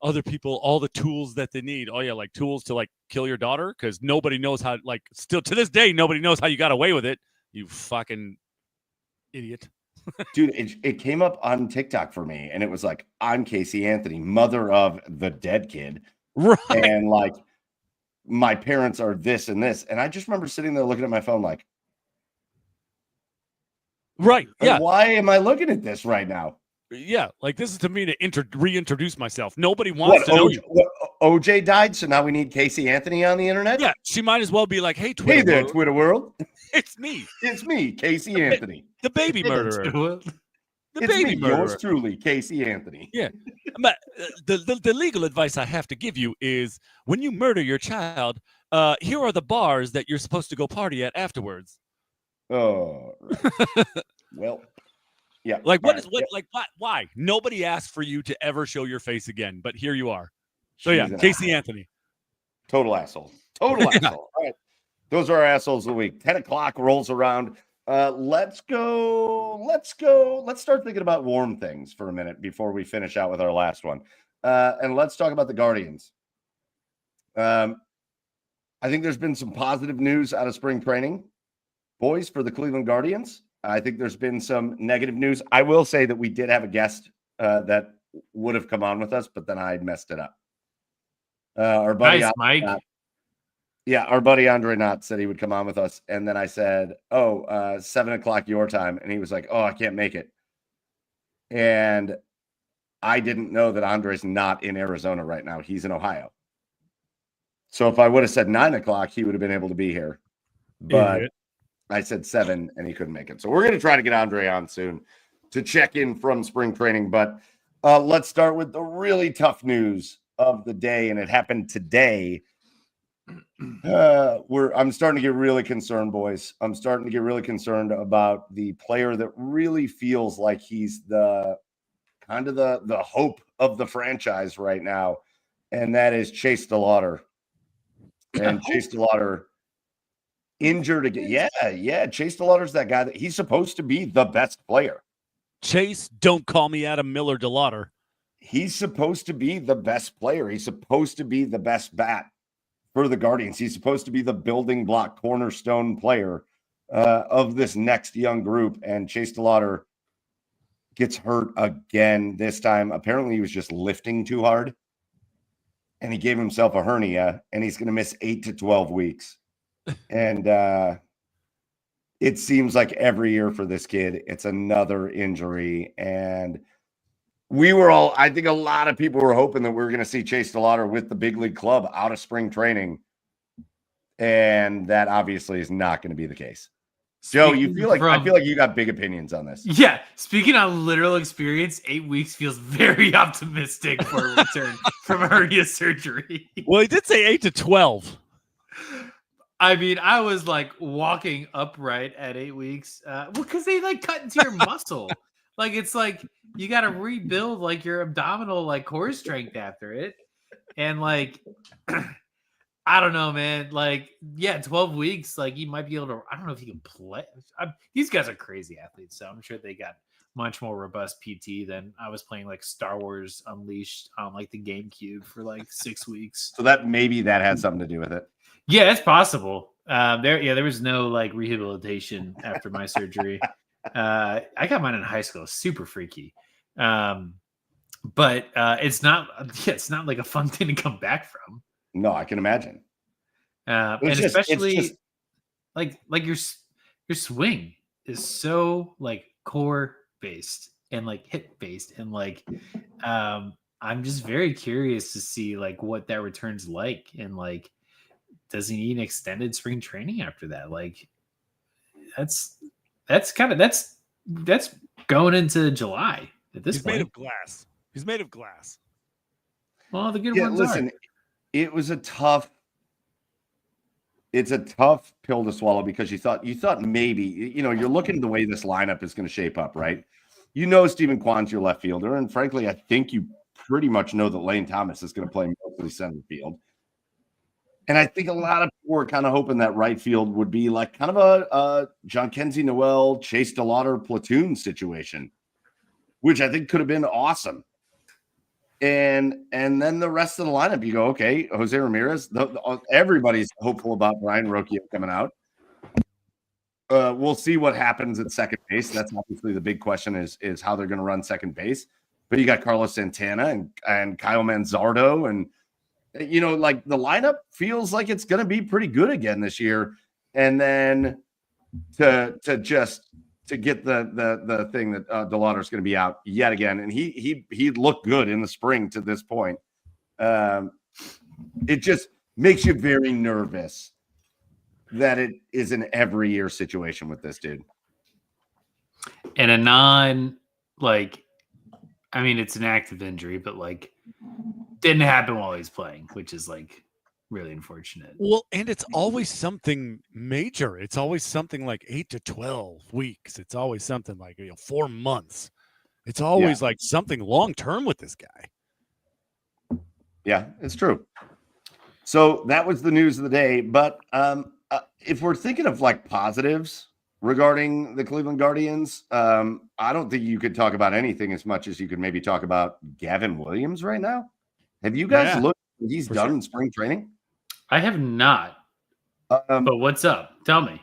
B: other people all the tools that they need. Oh yeah, like tools to like kill your daughter because nobody knows how. Like still to this day, nobody knows how you got away with it. You fucking idiot.
A: Dude, it came up on TikTok for me, and it was like, I'm Casey Anthony, mother of the dead kid.
B: Right.
A: And like, my parents are this and this. And I just remember sitting there looking at my phone like,
B: right. Yeah.
A: Why am I looking at this right now?
B: Yeah. Like this is to me to reintroduce myself. Nobody wants to know you.
A: OJ died, so now we need Casey Anthony on the internet?
B: Yeah. She might as well be like, hey, Twitter
A: hey there,
B: world.
A: Twitter world.
B: It's me.
A: It's me, Casey Anthony.
B: The baby murderer.
A: It's baby me, yours truly, Casey Anthony.
B: Yeah. But the legal advice I have to give you is when you murder your child, here are the bars that you're supposed to go party at afterwards.
A: Oh, right. Well, yeah.
B: Like why? Nobody asked for you to ever show your face again, but here you are. So yeah, Casey Anthony.
A: Total asshole. Total asshole. All right. Those are our assholes of the week. 10 o'clock rolls around. Let's start thinking about warm things for a minute before we finish out with our last one. And let's talk about the Guardians. I think there's been some positive news out of spring training, boys, for the Cleveland Guardians. I think there's been some negative news. I will say that we did have a guest that would have come on with us, but then I messed it up. Our buddy
C: Mike.
A: Our buddy Andre Knott said he would come on with us. And then I said, 7 o'clock your time. And he was like, I can't make it. And I didn't know that Andre's not in Arizona right now. He's in Ohio. So if I would have said 9 o'clock, he would have been able to be here. But I said 7 and he couldn't make it. So we're going to try to get Andre on soon to check in from spring training. But let's start with the really tough news of the day. And it happened today. I'm starting to get really concerned, boys. I'm starting to get really concerned about the player that really feels like he's the kind of the hope of the franchise right now, and that is Chase DeLauter. And Chase DeLauter injured again. Yeah. Chase DeLauter's that guy that he's supposed to be the best player.
B: Chase, don't call me Adam Miller DeLauter.
A: He's supposed to be the best player. He's supposed to be the best bat for the Guardians. He's supposed to be the building block cornerstone player of this next young group. And Chase DeLauter gets hurt again this time. Apparently he was just lifting too hard and he gave himself a hernia and he's going to miss 8 to 12 weeks. And it seems like every year for this kid, it's another injury. And I think a lot of people were hoping that we were going to see Chase DeLauter with the big league club out of spring training. And that obviously is not going to be the case. Joe, I feel like you got big opinions on this.
C: Yeah. Speaking on literal experience, 8 weeks feels very optimistic for a return from hernia surgery.
B: Well, he did say 8 to 12.
C: I mean, I was like walking upright at 8 weeks. Because they like cut into your muscle. Like, it's like you got to rebuild like your abdominal like core strength after it. And like, I don't know, man. Like, 12 weeks. Like, he might be able to. I don't know if he can play. These guys are crazy athletes, so I'm sure they got much more robust PT than I was playing like Star Wars Unleashed on like the GameCube for like 6 weeks.
A: So that had something to do with it.
C: Yeah, it's possible. There was no like rehabilitation after my surgery. I got mine in high school. Super freaky. But it's not like a fun thing to come back from.
A: No, I can imagine.
C: And especially like your swing is so like core based and like hip based and like I'm just very curious to see like what that return's like and like does he need an extended spring training after that? Like that's going into July at this point.
B: He's made of glass. He's made of glass.
C: Well, the good ones are.
A: It's a tough pill to swallow because you thought maybe, you're looking at the way this lineup is going to shape up, right? Stephen Kwan's your left fielder. And frankly, I think you pretty much know that Lane Thomas is going to play mostly center field. And I think a lot of people were kind of hoping that right field would be like kind of a John Kenzie Noel, Chase DeLauder platoon situation, which I think could have been awesome. And then the rest of the lineup, you go, okay, Jose Ramirez. Everybody's hopeful about Brian Rocchio coming out. We'll see what happens at second base. That's obviously the big question is how they're going to run second base. But you got Carlos Santana and Kyle Manzardo, and like the lineup feels like it's going to be pretty good again this year. And then to get the thing that DeLauder's going to be out yet again, and he looked good in the spring to this point. It just makes you very nervous that it is an every year situation with this dude.
C: And it's an active injury, but didn't happen while he's playing, which is really unfortunate.
B: Well, and it's always something major. It's always something like 8 to 12 weeks. It's always something like 4 months. It's always like something long term with this guy.
A: Yeah, it's true. So that was the news of the day. But if we're thinking of positives regarding the Cleveland Guardians, I don't think you could talk about anything as much as you could maybe talk about Gavin Williams right now. Have you guys looked at what he's done in spring training?
C: I have not. But what's up? Tell me.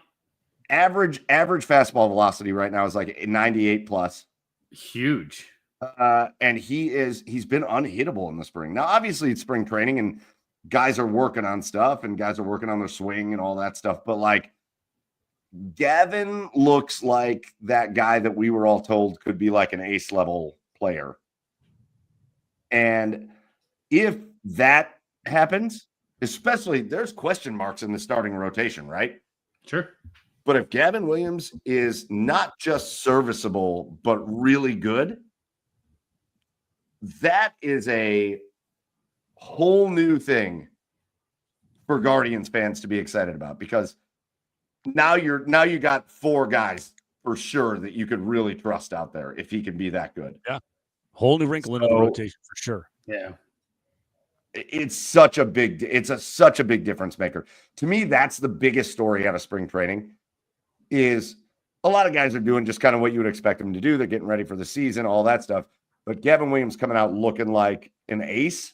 A: Average fastball velocity right now is 98 plus.
C: Huge.
A: And he's been unhittable in the spring. Now, obviously, it's spring training and guys are working on stuff and guys are working on their swing and all that stuff. But Gavin looks like that guy that we were all told could be an ace level player. And if that happens, especially there's question marks in the starting rotation, right?
C: Sure.
A: But if Gavin Williams is not just serviceable, but really good, that is a whole new thing for Guardians fans to be excited about, because now you got 4 guys for sure that you could really trust out there if he can be that good.
B: Yeah. Whole new wrinkle into the rotation for sure.
C: Yeah.
A: It's such a big difference maker. To me, that's the biggest story out of spring training. Is a lot of guys are doing just kind of what you would expect them to do. They're getting ready for the season, all that stuff. But Gavin Williams coming out looking like an ace.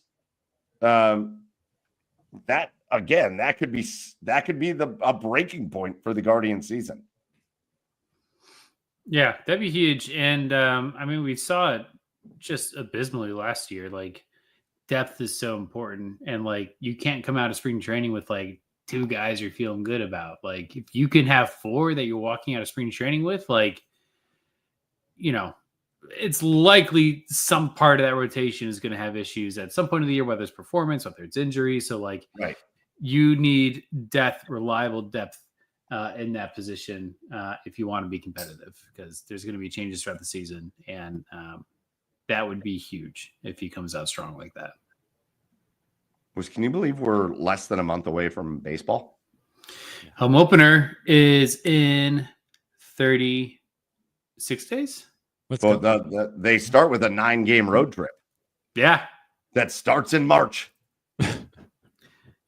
A: That could be a breaking point for the Guardian season.
C: Yeah, that'd be huge. And we saw it just abysmally last year. Depth is so important, and you can't come out of spring training with 2 guys you're feeling good about. If you can have 4 that you're walking out of spring training with, it's likely some part of that rotation is going to have issues at some point of the year, whether it's performance, whether it's injury. So right. You need reliable depth in that position if you want to be competitive, because there's going to be changes throughout the season, and that would be huge if he comes out strong like that.
A: Can you believe we're less than a month away from baseball?
C: Home opener is in 36 days.
A: They start with a 9-game road trip.
C: Yeah.
A: That starts in March.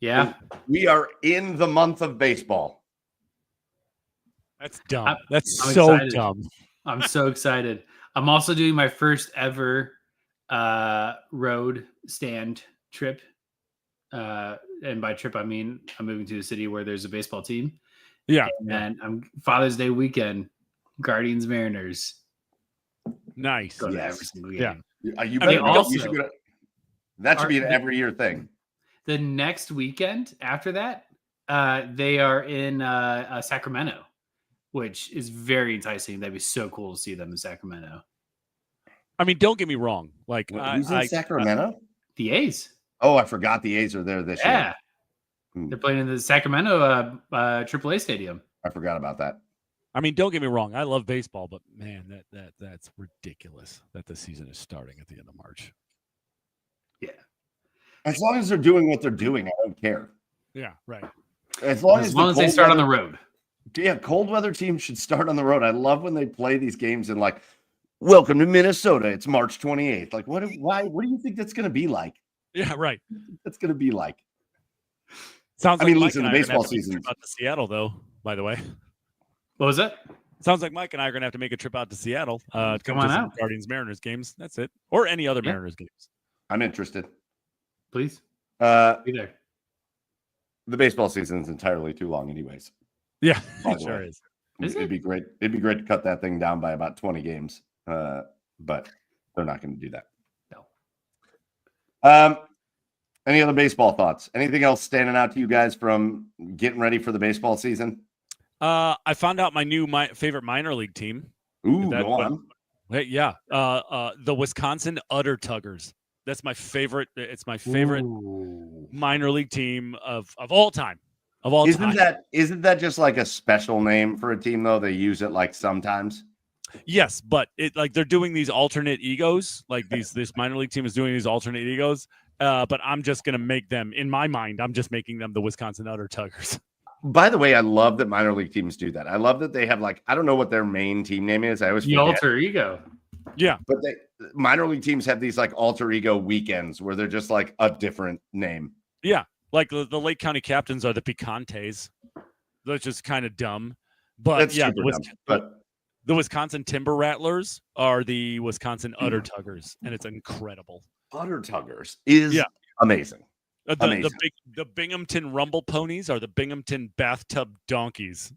C: Yeah.
A: We are in the month of baseball.
B: That's dumb.
C: I'm
B: so
C: excited.
B: Dumb.
C: I'm so excited. I'm also doing my first ever road stand trip. And by trip, I mean I'm moving to a city where there's a baseball team.
B: Yeah.
C: And I'm Father's Day weekend, Guardians Mariners.
B: Nice.
C: Go to every single game.
A: Yeah. That should be an every year thing.
C: The next weekend after that, they are in Sacramento, which is very enticing. That'd be so cool to see them in Sacramento.
B: Don't get me wrong.
A: Who's in Sacramento?
C: The A's.
A: Oh, I forgot the A's are there this year.
C: Yeah. They're playing in the Sacramento AAA stadium.
A: I forgot about that.
B: Don't get me wrong. I love baseball, but man, that's ridiculous that the season is starting at the end of March.
C: Yeah.
A: As long as they're doing what they're doing, I don't care.
B: Yeah, right.
A: As long as
C: they start on the road.
A: Yeah, cold weather teams should start on the road. I love when they play these games and welcome to Minnesota. It's March 28th. What do you think that's going to be like?
B: Yeah, right.
A: That's going to be like.
B: Sounds like
A: listen, the baseball season
B: out to Seattle, though. By the way,
C: what was that?
B: Sounds like Mike and I are going to have to make a trip out to Seattle.
C: Come on out.
B: Guardians Mariners games. That's it, or any other Mariners games.
A: I'm interested.
C: Please
A: be
C: there.
A: The baseball season is entirely too long, anyways.
B: Yeah, it sure is.
A: It'd be great. It'd be great to cut that thing down by about 20 games, but they're not going to do that.
C: No.
A: Any other baseball thoughts? Anything else standing out to you guys from getting ready for the baseball season?
B: I found out my favorite minor league team.
A: Ooh, go on.
B: Yeah. The Wisconsin Udder Tuggers. That's my favorite. It's my favorite minor league team of all time.
A: Isn't that just like a special name for a team though? They use it like sometimes.
B: Yes, but they're doing these alternate egos. Like this minor league team is doing these alternate egos. But I'm just gonna make them in my mind. I'm just making them the Wisconsin Udder Tuggers.
A: By the way, I love that minor league teams do that. I love that they have I don't know what their main team name is. I always
C: the alter ego.
B: Yeah,
A: but minor league teams have these alter ego weekends where they're just like a different name.
B: Yeah, like the Lake County Captains are the Picantes. That's just kind of dumb. But
A: that's
B: yeah,
A: dumb. But
B: the Wisconsin Timber Rattlers are the Wisconsin Udder Tuggers, and it's incredible.
A: Udder Tuggers is amazing.
B: The Binghamton Rumble Ponies are the Binghamton Bathtub Donkeys.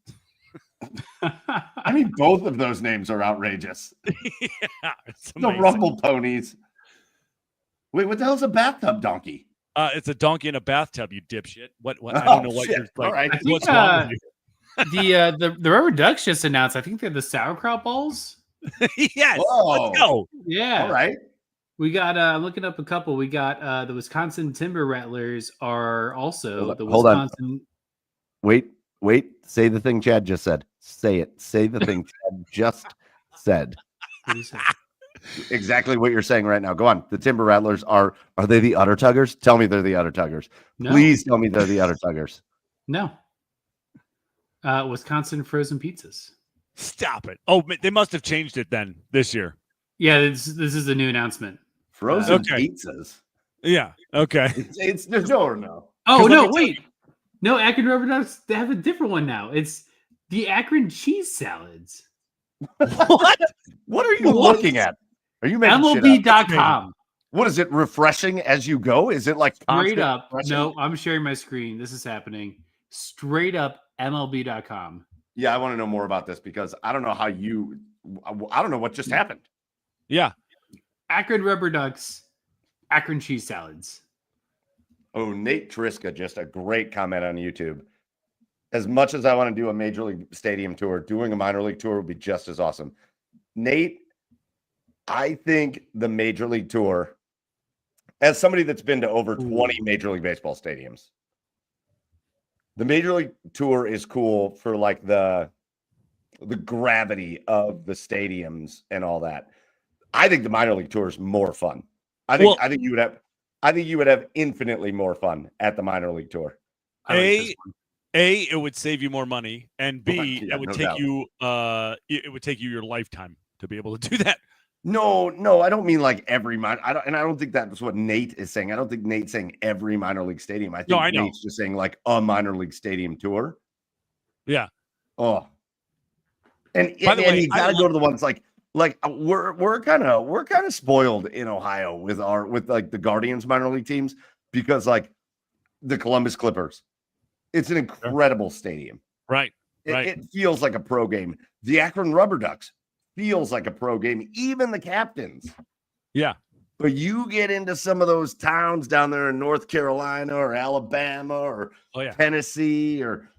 A: I mean, both of those names are outrageous.
B: Yeah,
A: the Rumble Ponies. Wait, what the hell's a bathtub donkey?
B: It's a donkey in a bathtub, you dipshit. What? I don't know what you're like.
A: All right.
B: What's wrong with
C: you? The Rubber Ducks just announced. I think they're the sauerkraut balls.
B: Yes.
A: Whoa.
B: Let's go.
C: Yeah.
A: All right.
C: We got looking up a couple. We got the Wisconsin Timber Rattlers are also the Wisconsin.
A: Wait. Say the thing Chad just said. Say it. Say the thing Chad just said. Exactly what you're saying right now. Go on. The Timber Rattlers are they the Udder Tuggers? Tell me they're the Udder Tuggers. No. Please tell me they're the Udder Tuggers.
C: No. Wisconsin Frozen Pizzas.
B: Stop it. Oh, they must have changed it then this year.
C: Yeah, this is a new announcement.
A: Frozen pizzas.
B: Yeah. Okay.
A: It's no.
C: Oh no! Wait. No, Akron Rubber Ducks. They have a different one now. It's the Akron cheese salads.
A: What? What are you looking at? Are you making
C: MLB.com?
A: What is it? Refreshing as you go? Is it like
C: straight up? Refreshing? No, I'm sharing my screen. This is happening. Straight up MLB.com.
A: Yeah, I want to know more about this because I don't know how I don't know what just happened.
B: Yeah.
C: Akron Rubber Ducks, Akron cheese salads.
A: Oh, Nate Triska, just a great comment on YouTube. As much as I want to do a major league stadium tour, doing a minor league tour would be just as awesome. Nate, I think the major league tour, as somebody that's been to over 20 major league baseball stadiums, the major league tour is cool for the gravity of the stadiums and all that. I think the minor league tour is more fun. I think you would have infinitely more fun at the minor league tour.
B: A, it would save you more money, and B, it would take you it would take you your lifetime to be able to do that.
A: No, I don't mean every minor. I don't think that's what Nate is saying. I don't think Nate's saying every minor league stadium. I think Nate's just saying a minor league stadium tour.
B: Yeah.
A: Oh. And you gotta go to the ones we're kind of spoiled in Ohio with the Guardians minor league teams because the Columbus Clippers. It's an incredible stadium.
B: Right.
A: It feels like a pro game. The Akron Rubber Ducks feels like a pro game, even the Captains.
B: Yeah.
A: But you get into some of those towns down there in North Carolina or Alabama or Tennessee or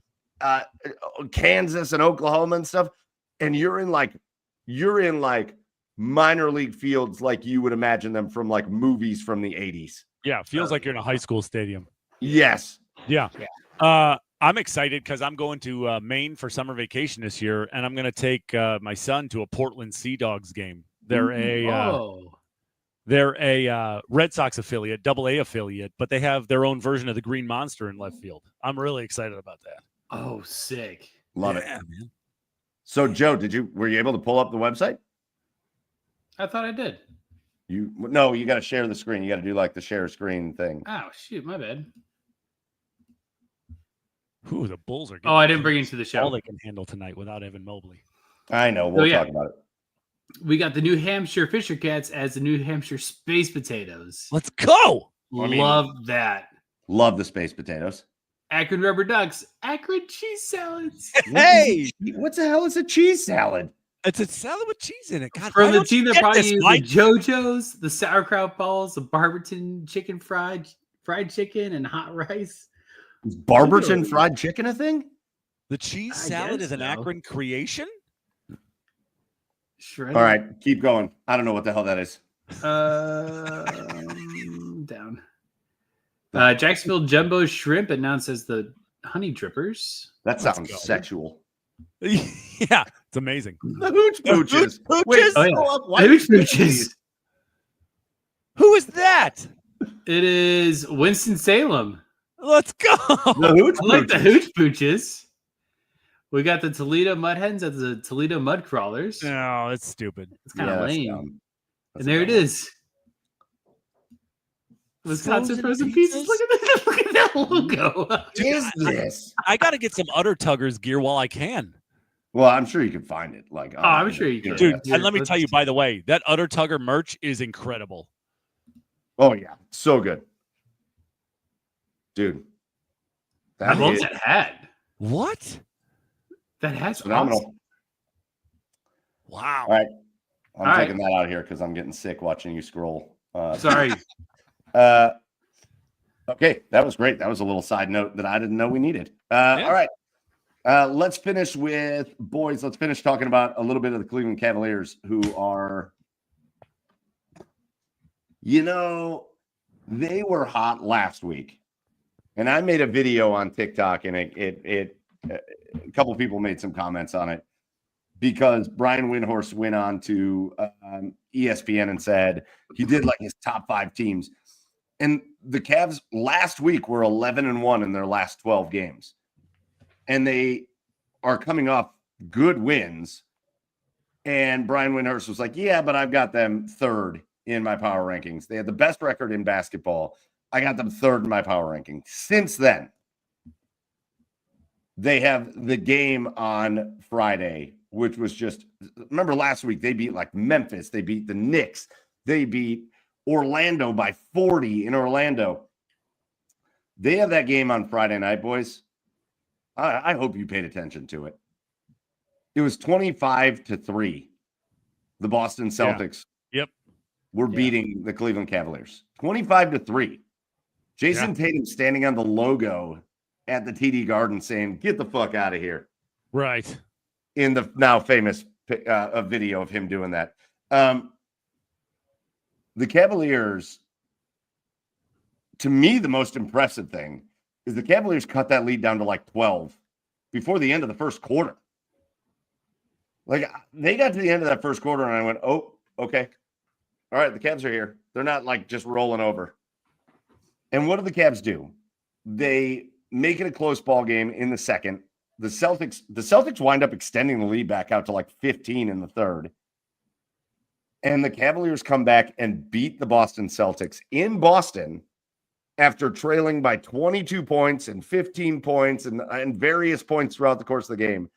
A: Kansas and Oklahoma and stuff, and you're in minor league fields like you would imagine them from movies from the 80s.
B: Yeah, feels like you're in a high school stadium.
A: Yes.
B: Yeah. I'm excited because I'm going to Maine for summer vacation this year, and I'm going to take my son to a Portland Sea Dogs game. They're a Red Sox affiliate, AA affiliate, but they have their own version of the Green Monster in left field. I'm really excited about that.
C: Oh, sick!
A: Love it, man. So, Joe, were you able to pull up the website?
C: I thought I did.
A: You got to share the screen. You got to do the share screen thing.
C: Oh, shoot, my bad.
B: Ooh, the Bulls are.
C: Oh, I didn't bring him to the show.
B: All they can handle tonight without Evan Mobley.
A: I know. We'll talk about it.
C: We got the New Hampshire Fisher Cats as the New Hampshire Space Potatoes.
B: Let's go.
C: Love that.
A: Love the Space Potatoes.
C: Akron Rubber Ducks. Akron Cheese Salads.
B: Hey,
A: what the hell is a cheese salad?
B: It's a salad with cheese in it. God,
C: from the team that probably use
B: Mike?
C: the JoJo's, the sauerkraut balls, the Barberton chicken fried chicken, and hot rice.
A: Is Barberton fried chicken a thing?
B: The cheese salad is an Akron creation?
C: Shredded.
A: All right, keep going. I don't know what the hell that is.
C: Down. Jacksonville Jumbo Shrimp announced as the Honey Drippers.
A: That sounds sexual.
B: Yeah, it's amazing.
A: The Hooch Pooches.
B: Wait,
C: Hooch Pooches.
B: Who is that?
C: It is Winston-Salem.
B: Let's go.
A: The Hooch
C: I like the Hooch Pooches. We got the Toledo Mud Hens as the Toledo Mud Crawlers.
B: No, it's stupid.
C: It's kind of lame.
A: That's
C: and there it is. Wisconsin Frozen Pizzas. Look at that logo.
A: What is this?
B: I got to get some Utter Tuggers gear while I can.
A: Well, I'm sure you can find it.
C: I'm sure you can.
B: Dude, and let me tell you, by the way, that Utter Tugger merch is incredible.
A: Oh, yeah. So good. Dude.
C: I love that hat.
B: What?
C: That hat's
A: phenomenal.
C: Awesome.
B: Wow.
A: All right. I'm taking that out of here because I'm getting sick watching you scroll.
C: Sorry.
A: Okay, that was great. That was a little side note that I didn't know we needed. All right. Let's finish talking about a little bit of the Cleveland Cavaliers, who are, they were hot last week. And I made a video on TikTok, and a couple people made some comments on it because Brian Windhorst went on to ESPN and said he did like his top 5 teams. And the Cavs last week were 11-1 in their last 12 games. And they are coming off good wins. And Brian Windhorst was like, yeah, but I've got them 3rd in my power rankings. They had the best record in basketball. I got them 3rd in my power ranking. Since then, they have the game on Friday, which was just, remember last week, they beat like Memphis. They beat the Knicks. They beat Orlando by 40 in Orlando. They have that game on Friday night, boys. I hope you paid attention to it. It was 25-3. The Boston Celtics were beating the Cleveland Cavaliers. 25-3. Jason Tatum standing on the logo at the TD Garden saying, get the fuck out of here.
B: Right.
A: In the now famous video of him doing that. The Cavaliers, to me, the most impressive thing is the Cavaliers cut that lead down to like 12 before the end of the first quarter. Like, they got to the end of that first quarter, and I went, oh, okay. All right, the Cavs are here. They're not like just rolling over. And what do the Cavs do? They make it a close ball game in the second. The Celtics wind up extending the lead back out to like 15 in the third. And the Cavaliers come back and beat the Boston Celtics in Boston after trailing by 22 points and 15 points and various points throughout the course of the game.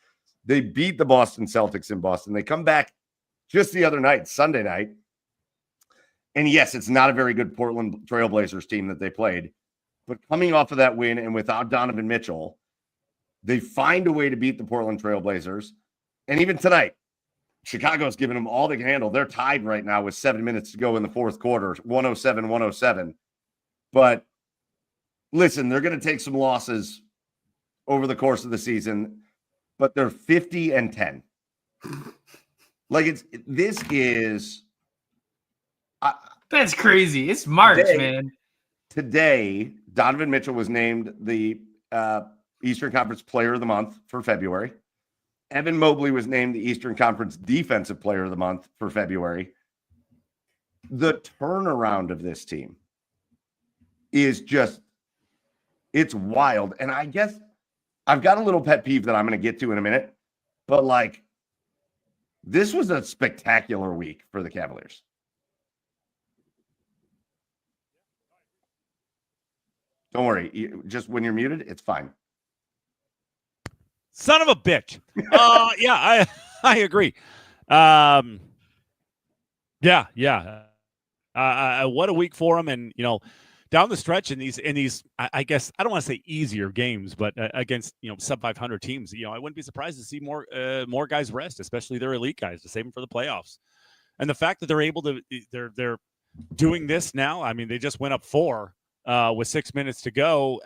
A: They beat the Boston Celtics in Boston. They come back just the other night, Sunday night. And yes, it's not a very good Portland Trailblazers team that they played. But coming off of that win and without Donovan Mitchell, they find a way to beat the Portland Trailblazers. And even tonight, Chicago's giving them all they can handle. They're tied right now with 7 minutes to go in the fourth quarter, 107-107. But listen, they're going to take some losses over the course of the season, but they're 50-10. Like
C: that's crazy. It's March, man.
A: Today, Donovan Mitchell was named the Eastern Conference Player of the Month for February. Evan Mobley was named the Eastern Conference Defensive Player of the Month for February. The turnaround of this team is just, it's wild. And I guess I've got a little pet peeve that I'm going to get to in a minute, but like, this was a spectacular week for the Cavaliers. Don't worry. Just when you're muted, it's fine.
B: Son of a bitch. Yeah, I agree. Yeah. What a week for him, and down the stretch in these, I guess I don't want to say easier games, but against sub 500 teams, I wouldn't be surprised to see more guys rest, especially their elite guys, to save them for the playoffs. And the fact that they're able to, they're doing this now. I mean, they just went up 4 with 6 minutes to go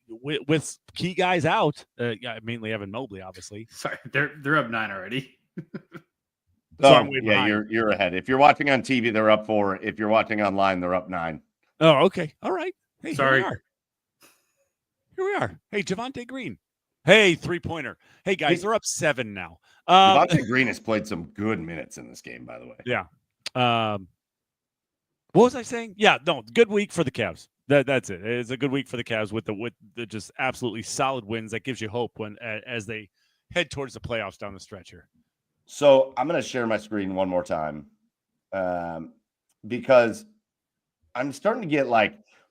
B: with key guys out. Mainly Evan Mobley, obviously.
C: Sorry, they're up 9 already.
A: So you're ahead. If you're watching on TV, they're up 4. If you're watching online, they're up 9.
B: Oh, okay, all right. Hey,
C: sorry.
B: Here we are. Hey, Javonte Green. Hey, 3-pointer. Hey, guys, they're up 7 now.
A: Javonte Green has played some good minutes in this game, by the way.
B: Yeah. What was I saying? Yeah, no, good week for the Cavs. That's it. It's a good week for the Cavs with the just absolutely solid wins. That gives you hope as they head towards the playoffs down the stretch here.
A: So I'm going to share my screen one more time because I'm starting to get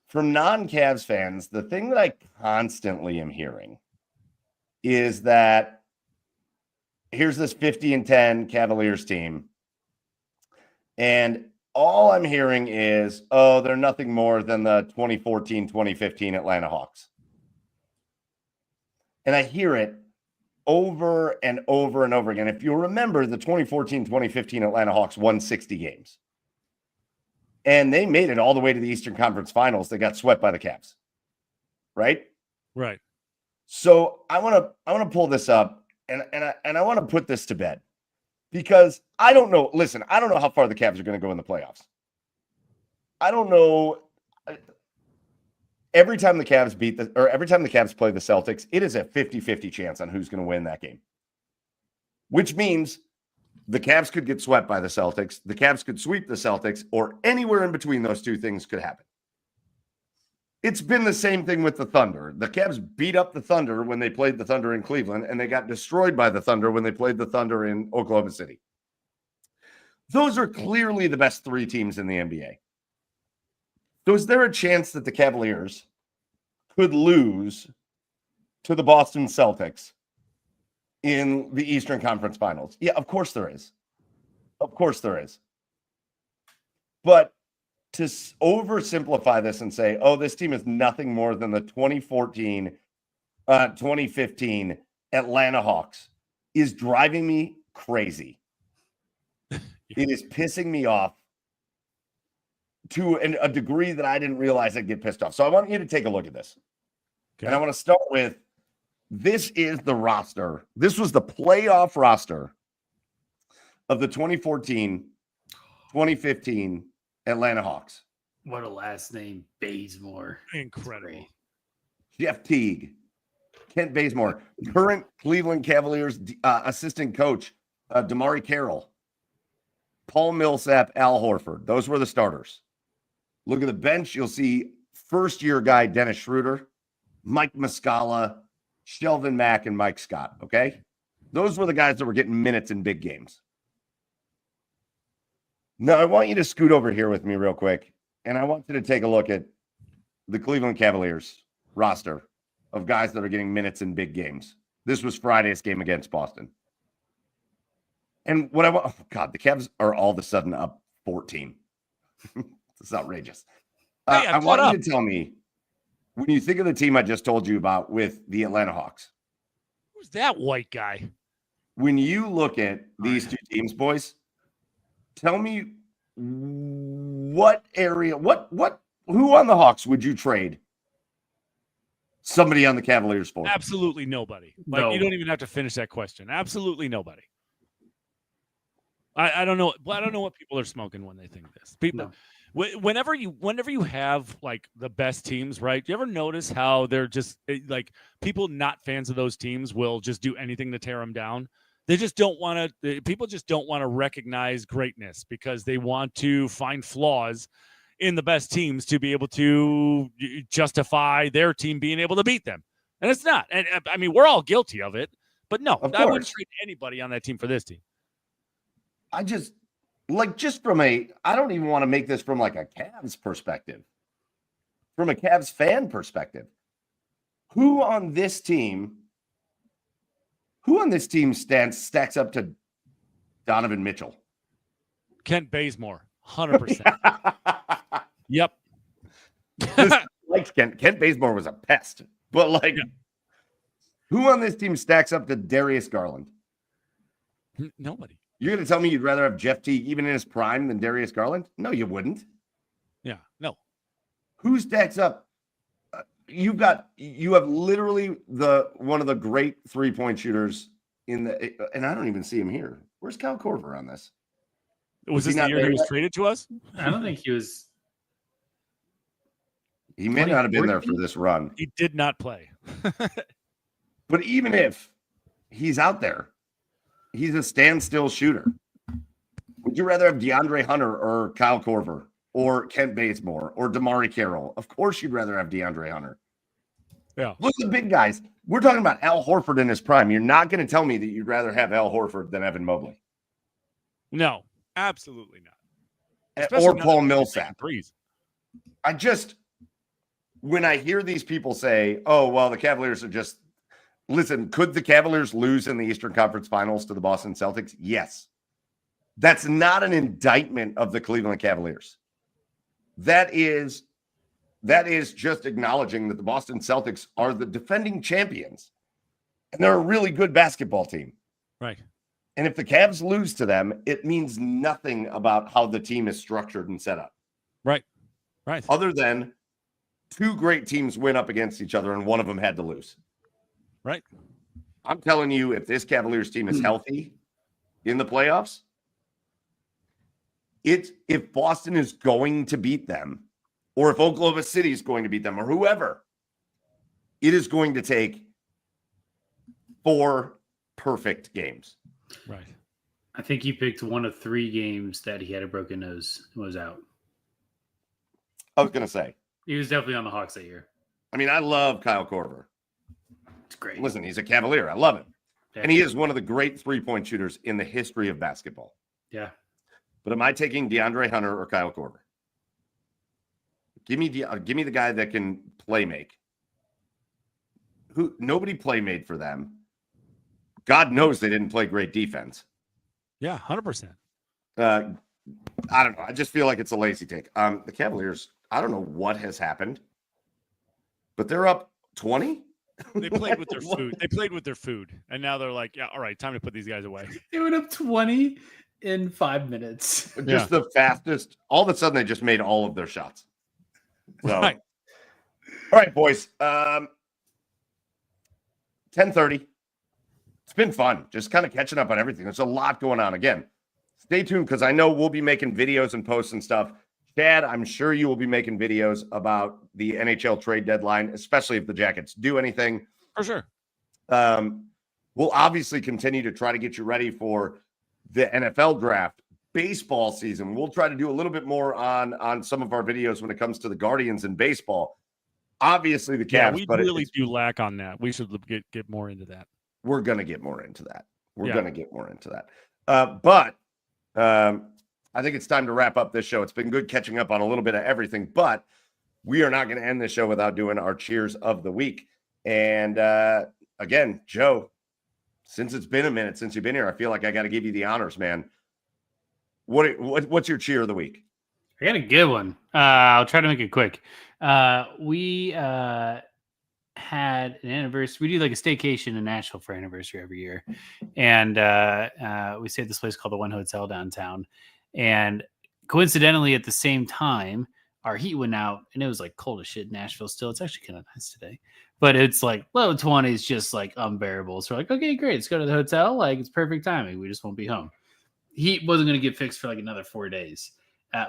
A: from non-Cavs fans, the thing that I constantly am hearing is that here's this 50-10 Cavaliers team. And all I'm hearing is, oh, they're nothing more than the 2014-2015 Atlanta Hawks. And I hear it over and over and over again. If you remember, the 2014-2015 Atlanta Hawks won 60 games. And they made it all the way to the Eastern Conference Finals. They got swept by the Cavs. Right?
B: Right.
A: So I want to pull this up and I want to put this to bed. Because I don't know. Listen, I don't know how far the Cavs are going to go in the playoffs. I don't know. Every time the Cavs every time the Cavs play the Celtics, it is a 50-50 chance on who's going to win that game. Which means the Cavs could get swept by the Celtics, the Cavs could sweep the Celtics, or anywhere in between those two things could happen. It's been the same thing with the Thunder. The Cavs beat up the Thunder when they played the Thunder in Cleveland, and they got destroyed by the Thunder when they played the Thunder in Oklahoma City. Those are clearly the best 3 teams in the NBA. So is there a chance that the Cavaliers could lose to the Boston Celtics in the Eastern Conference Finals? Yeah, of course there is. Of course there is. But to oversimplify this and say, oh, this team is nothing more than the 2014-2015 Atlanta Hawks is driving me crazy. It is pissing me off to a degree that I didn't realize I'd get pissed off. So I want you to take a look at this. Okay. And I want to start with, this is the roster. This was the playoff roster of the 2014-2015 Atlanta Hawks.
C: What a last name, Bazemore.
B: Incredible.
A: Jeff Teague, Kent Bazemore, current Cleveland Cavaliers assistant coach, Damari Carroll, Paul Millsap, Al Horford. Those were the starters. Look at the bench. You'll see first-year guy Dennis Schroeder, Mike Muscala, Shelvin Mack, and Mike Scott, okay? Those were the guys that were getting minutes in big games. Now, I want you to scoot over here with me real quick, and I want you to take a look at the Cleveland Cavaliers roster of guys that are getting minutes in big games. This was Friday's game against Boston. And what I want, oh God, the Cavs are all of a sudden up 14. It's outrageous. I want you to tell me, when you think of the team I just told you about with the Atlanta Hawks.
B: Who's that white guy?
A: When you look at these two teams, boys, tell me what area, who on the Hawks would you trade somebody on the Cavaliers for?
B: Absolutely nobody.
C: No.
B: You don't even have to finish that question. Absolutely nobody. I don't know. I don't know what people are smoking when they think this. People, whenever you have like the best teams, right? Do you ever notice how they're just like people not fans of those teams will just do anything to tear them down? They just don't want to. People just don't want to recognize greatness because they want to find flaws in the best teams to be able to justify their team being able to beat them. And it's not. And I mean, we're all guilty of it. But no, I wouldn't trade anybody on that team for this team.
A: I just from I don't even want to make this from like a Cavs perspective. From a Cavs fan perspective, who on this team Who on this team stacks up to Donovan Mitchell?
B: Kent Bazemore, 100%. Yep.
A: Like Kent Bazemore was a pest, but like, who on this team stacks up to Darius Garland?
B: Nobody.
A: You're going to tell me you'd rather have Jeff Teague even in his prime than Darius Garland? No, you wouldn't.
B: Yeah, no.
A: Who stacks up? You have literally one of the great 3-point shooters and I don't even see him here. Where's Kyle Korver on this?
B: Was this the year he was traded to us?
C: I don't think he was.
A: He may not have been there for this run.
B: He did not play.
A: But even if he's out there, he's a standstill shooter. Would you rather have DeAndre Hunter or Kyle Korver or Kent Bazemore or Damari Carroll? Of course you'd rather have DeAndre Hunter.
B: Yeah.
A: Look at the big guys. We're talking about Al Horford in his prime. You're not going to tell me that you'd rather have Al Horford than Evan Mobley.
B: No, absolutely not.
A: Or Paul Millsap.
B: Breeze.
A: When I hear these people say, oh, well, the Cavaliers are just – listen, could the Cavaliers lose in the Eastern Conference Finals to the Boston Celtics? Yes. That's not an indictment of the Cleveland Cavaliers. That is just acknowledging that the Boston Celtics are the defending champions, and they're a really good basketball team.
B: Right.
A: And if the Cavs lose to them, it means nothing about how the team is structured and set up.
B: Right.
A: Other than two great teams win up against each other, and one of them had to lose.
B: Right.
A: I'm telling you, if this Cavaliers team is healthy in the playoffs, if Boston is going to beat them, or if Oklahoma City is going to beat them, or whoever, it is going to take 4 perfect games.
B: Right.
C: I think he picked one of 3 games that he had a broken nose and was out.
A: I was going to say.
C: He was definitely on the Hawks that year.
A: I mean, I love Kyle Korver.
C: It's great.
A: Listen, he's a Cavalier. I love him.
C: Definitely.
A: And he is one of the great 3-point shooters in the history of basketball.
C: Yeah.
A: But am I taking DeAndre Hunter or Kyle Korver? Give me the guy that can play make. Nobody play made for them. God knows they didn't play great defense.
B: Yeah, 100%.
A: I don't know. I just feel like it's a lazy take. The Cavaliers, I don't know what has happened, but they're up 20.
B: They played with their food. They played with their food, and now they're like, "Yeah, all right, time to put these guys away."
C: They went up 20 in 5 minutes.
A: Just the fastest. All of a sudden, they just made all of their shots. So,
B: right.
A: All right, boys. 10:30. It's been fun. Just kind of catching up on everything. There's a lot going on. Again, stay tuned because I know we'll be making videos and posts and stuff. Chad, I'm sure you will be making videos about the NHL trade deadline, especially if the Jackets do anything.
B: For sure.
A: We'll obviously continue to try to get you ready for the NFL draft, baseball season. We'll try to do a little bit more on some of our videos when it comes to the Guardians and baseball. Obviously, the Cavs.
B: Yeah, we really do lack on that. We should get more into that.
A: We're going to get more into that. But I think it's time to wrap up this show. It's been good catching up on a little bit of everything, but we are not going to end this show without doing our cheers of the week. And again, Joe, since it's been a minute since you've been here, I feel like I got to give you the honors, man. What's your cheer of the week?
C: I got a good one. I'll try to make it quick. We had an anniversary. We do like a staycation in Nashville for anniversary every year. And we stayed at this place called the One Hotel downtown. And coincidentally, at the same time, our heat went out and it was like cold as shit in Nashville still. It's actually kind of nice today. But it's like low 20s, just like unbearable. So we're like, okay, great. Let's go to the hotel. Like it's perfect timing. We just won't be home. Heat wasn't going to get fixed for like another 4 days.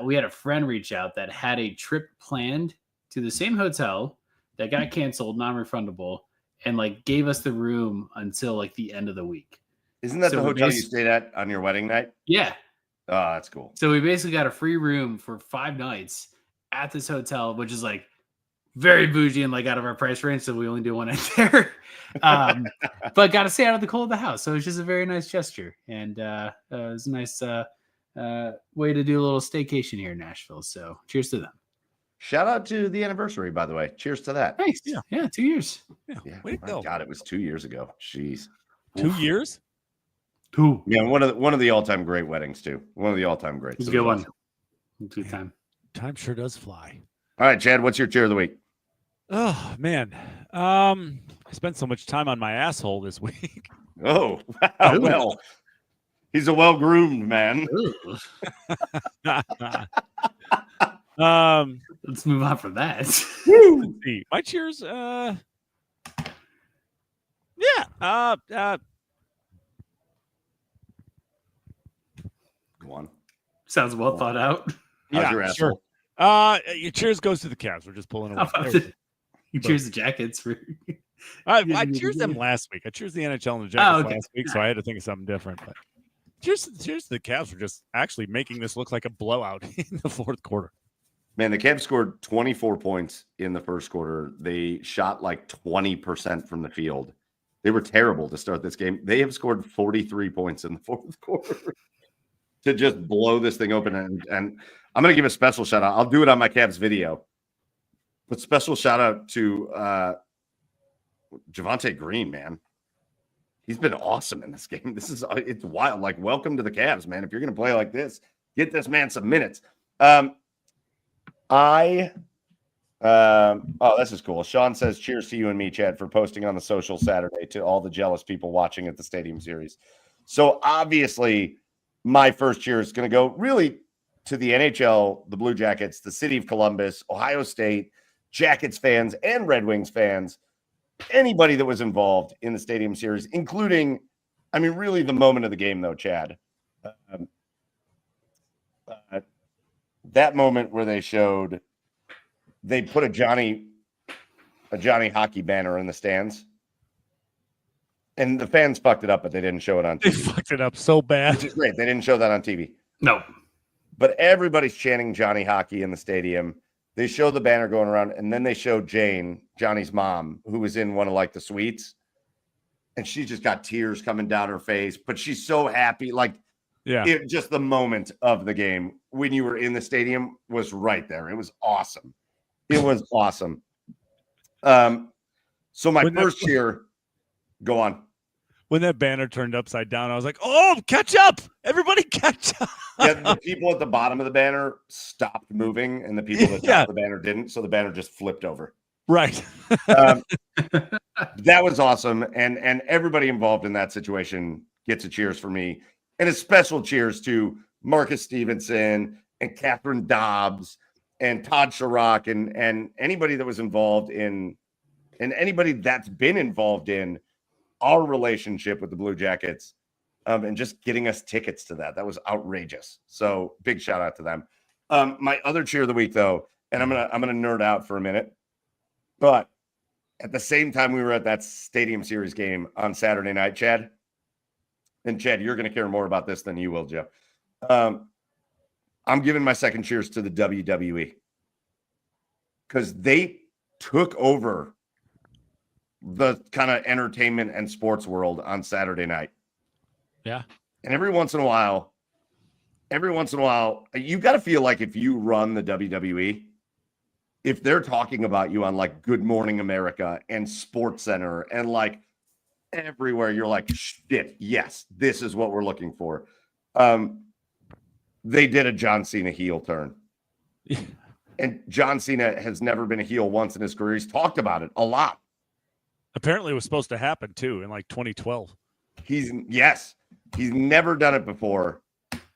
C: We had a friend reach out that had a trip planned to the same hotel that got canceled, non-refundable, and like gave us the room until like the end of the week.
A: Isn't that the hotel you stayed at on your wedding night?
C: Yeah.
A: Oh, that's cool.
C: So we basically got a free room for 5 nights at this hotel, which is like very bougie and like out of our price range. So we only do one night there. But got to stay out of the cold of the house. So it's just a very nice gesture. And it was a nice way to do a little staycation here in Nashville. So cheers to them.
A: Shout out to the anniversary, by the way. Cheers to that.
C: Nice. Yeah, 2 years.
B: Yeah. Way to go.
A: God, it was 2 years ago. Jeez.
B: 2 years?
C: Two.
A: Yeah, one of the all-time great weddings too. One of the all-time greats.
C: It's a good one. Good time.
B: Time sure does fly.
A: All right, Chad, what's your cheer of the week?
B: Oh man. I spent so much time on my asshole this week.
A: Oh, wow. Well, he's a well-groomed man.
C: Let's move on from that.
B: Let's see. My cheers,
A: Go on.
C: Sounds well thought out.
A: How's your asshole?
B: Your cheers goes to the Cavs. We're just pulling away.
C: You cheers the Jackets for.
B: I cheers them last week. I cheers the NHL and the Jackets last week, so I had to think of something different. But cheers to the Cavs for just actually making this look like a blowout in the fourth quarter.
A: Man, the Cavs scored 24 points in the first quarter. They shot like 20% from the field. They were terrible to start this game. They have scored 43 points in the fourth quarter to just blow this thing open. And I'm going to give a special shout out. I'll do it on my Cavs video. But special shout out to Javonte Green, man. He's been awesome in this game. It's wild. Like, welcome to the Cavs, man. If you're going to play like this, get this man some minutes. This is cool. Sean says, cheers to you and me, Chad, for posting on the social Saturday to all the jealous people watching at the Stadium Series. So obviously, my first cheer is going to go really to the NHL, the Blue Jackets, the city of Columbus, Ohio State, Jackets fans, and Red Wings fans, anybody that was involved in the Stadium Series, including, really the moment of the game, though, Chad. That moment where they put a Johnny Hockey banner in the stands, and the fans fucked it up, but they didn't show it on TV.
B: They fucked it up so bad.
A: Which is great. They didn't show that on TV.
C: No.
A: But everybody's chanting Johnny Hockey in the stadium. They show the banner going around, and then they show Jane, Johnny's mom, who was in one of like the suites, and she just got tears coming down her face, but she's so happy. Like, just the moment of the game when you were in the stadium was right there. It was awesome. It was awesome. So my first cheer, go on.
B: When that banner turned upside down, I was like, oh, catch up. Everybody catch up.
A: Yeah, the people at the bottom of the banner stopped moving, and the people at the top of the banner didn't. So the banner just flipped over.
B: Right.
A: That was awesome. And everybody involved in that situation gets a cheers for me. And a special cheers to Marcus Stevenson and Catherine Dobbs and Todd Sharrock and anybody that was involved in, and anybody that's been involved in our relationship with the Blue Jackets, and just getting us tickets to that. That was outrageous. So big shout out to them. My other cheer of the week, though, and I'm gonna nerd out for a minute, but at the same time we were at that Stadium Series game on Saturday night, Chad. And Chad, you're going to care more about this than you will, Joe. I'm giving my second cheers to the WWE because they took over the kind of entertainment and sports world on Saturday night.
B: Yeah.
A: And every once in a while, you got to feel like if you run the WWE, if they're talking about you on like Good Morning America and Sports Center and like everywhere, you're like, shit, yes, this is what we're looking for. They did a John Cena heel turn.
B: Yeah.
A: And John Cena has never been a heel once in his career. He's talked about it a lot.
B: Apparently it was supposed to happen too in like 2012.
A: He's never done it before.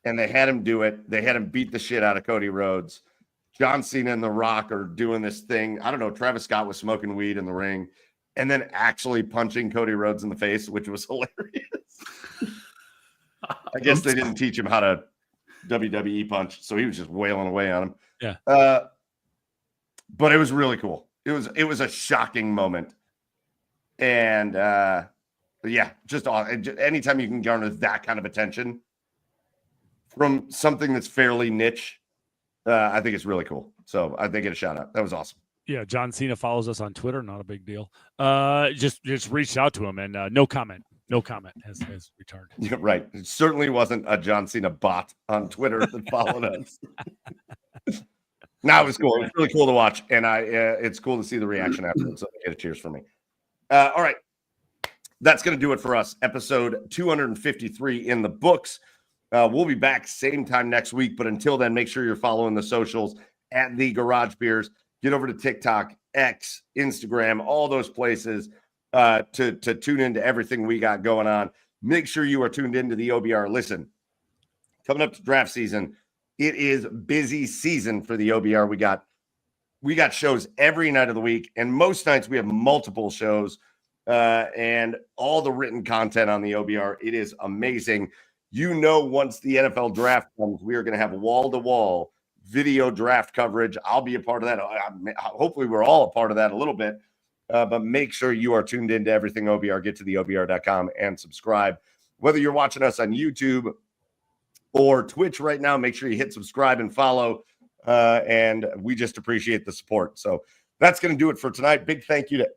A: And they had him do it. They had him beat the shit out of Cody Rhodes. John Cena and The Rock are doing this thing. I don't know. Travis Scott was smoking weed in the ring and then actually punching Cody Rhodes in the face, which was hilarious. I guess they didn't teach him how to WWE punch, so he was just wailing away on him.
B: Yeah.
A: But it was really cool. It was a shocking moment. And just anytime you can garner that kind of attention from something that's fairly niche, I think it's really cool. So I think it a shout out. That was awesome.
B: Yeah, John Cena follows us on Twitter. Not a big deal. Just reached out to him and no comment. No comment has returned.
A: Yeah, right. It certainly wasn't a John Cena bot on Twitter that followed us. No, it was cool. It was really cool to watch, and it's cool to see the reaction afterwards. So get a cheers for me. All right, that's going to do it for us. Episode 253 in the books. We'll be back same time next week. But until then, make sure you're following the socials at The Garage Beers. Get over to TikTok, X, Instagram, all those places to tune into everything we got going on. Make sure you are tuned into the OBR. Listen, coming up to draft season, it is busy season for the OBR. We got shows every night of the week, and most nights we have multiple shows and all the written content on the OBR. It is amazing. Once the NFL draft comes, we are going to have wall-to-wall video draft coverage. I'll be a part of that. Hopefully we're all a part of that a little bit, but make sure you are tuned into everything OBR. Get to the OBR.com and subscribe. Whether you're watching us on YouTube or Twitch right now, make sure you hit subscribe and follow, and we just appreciate the support. So that's going to do it for tonight. Big thank you to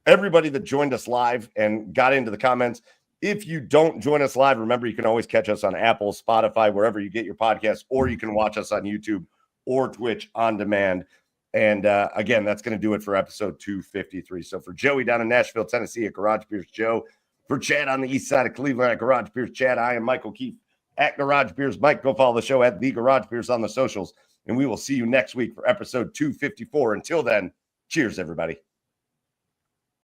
A: everybody that joined us live and got into the comments. If you don't join us live, remember you can always catch us on Apple, Spotify, wherever you get your podcasts, or you can watch us on YouTube or Twitch on demand. And again, that's going to do it for episode 253. So for Joey down in Nashville, Tennessee at Garage Beers Joe, for Chad on the east side of Cleveland at Garage Beers Chad, I am Michael Keefe at Garage Beers Mike. Go follow the show at The Garage Beers on the socials. And we will see you next week for episode 254. Until then, cheers, everybody.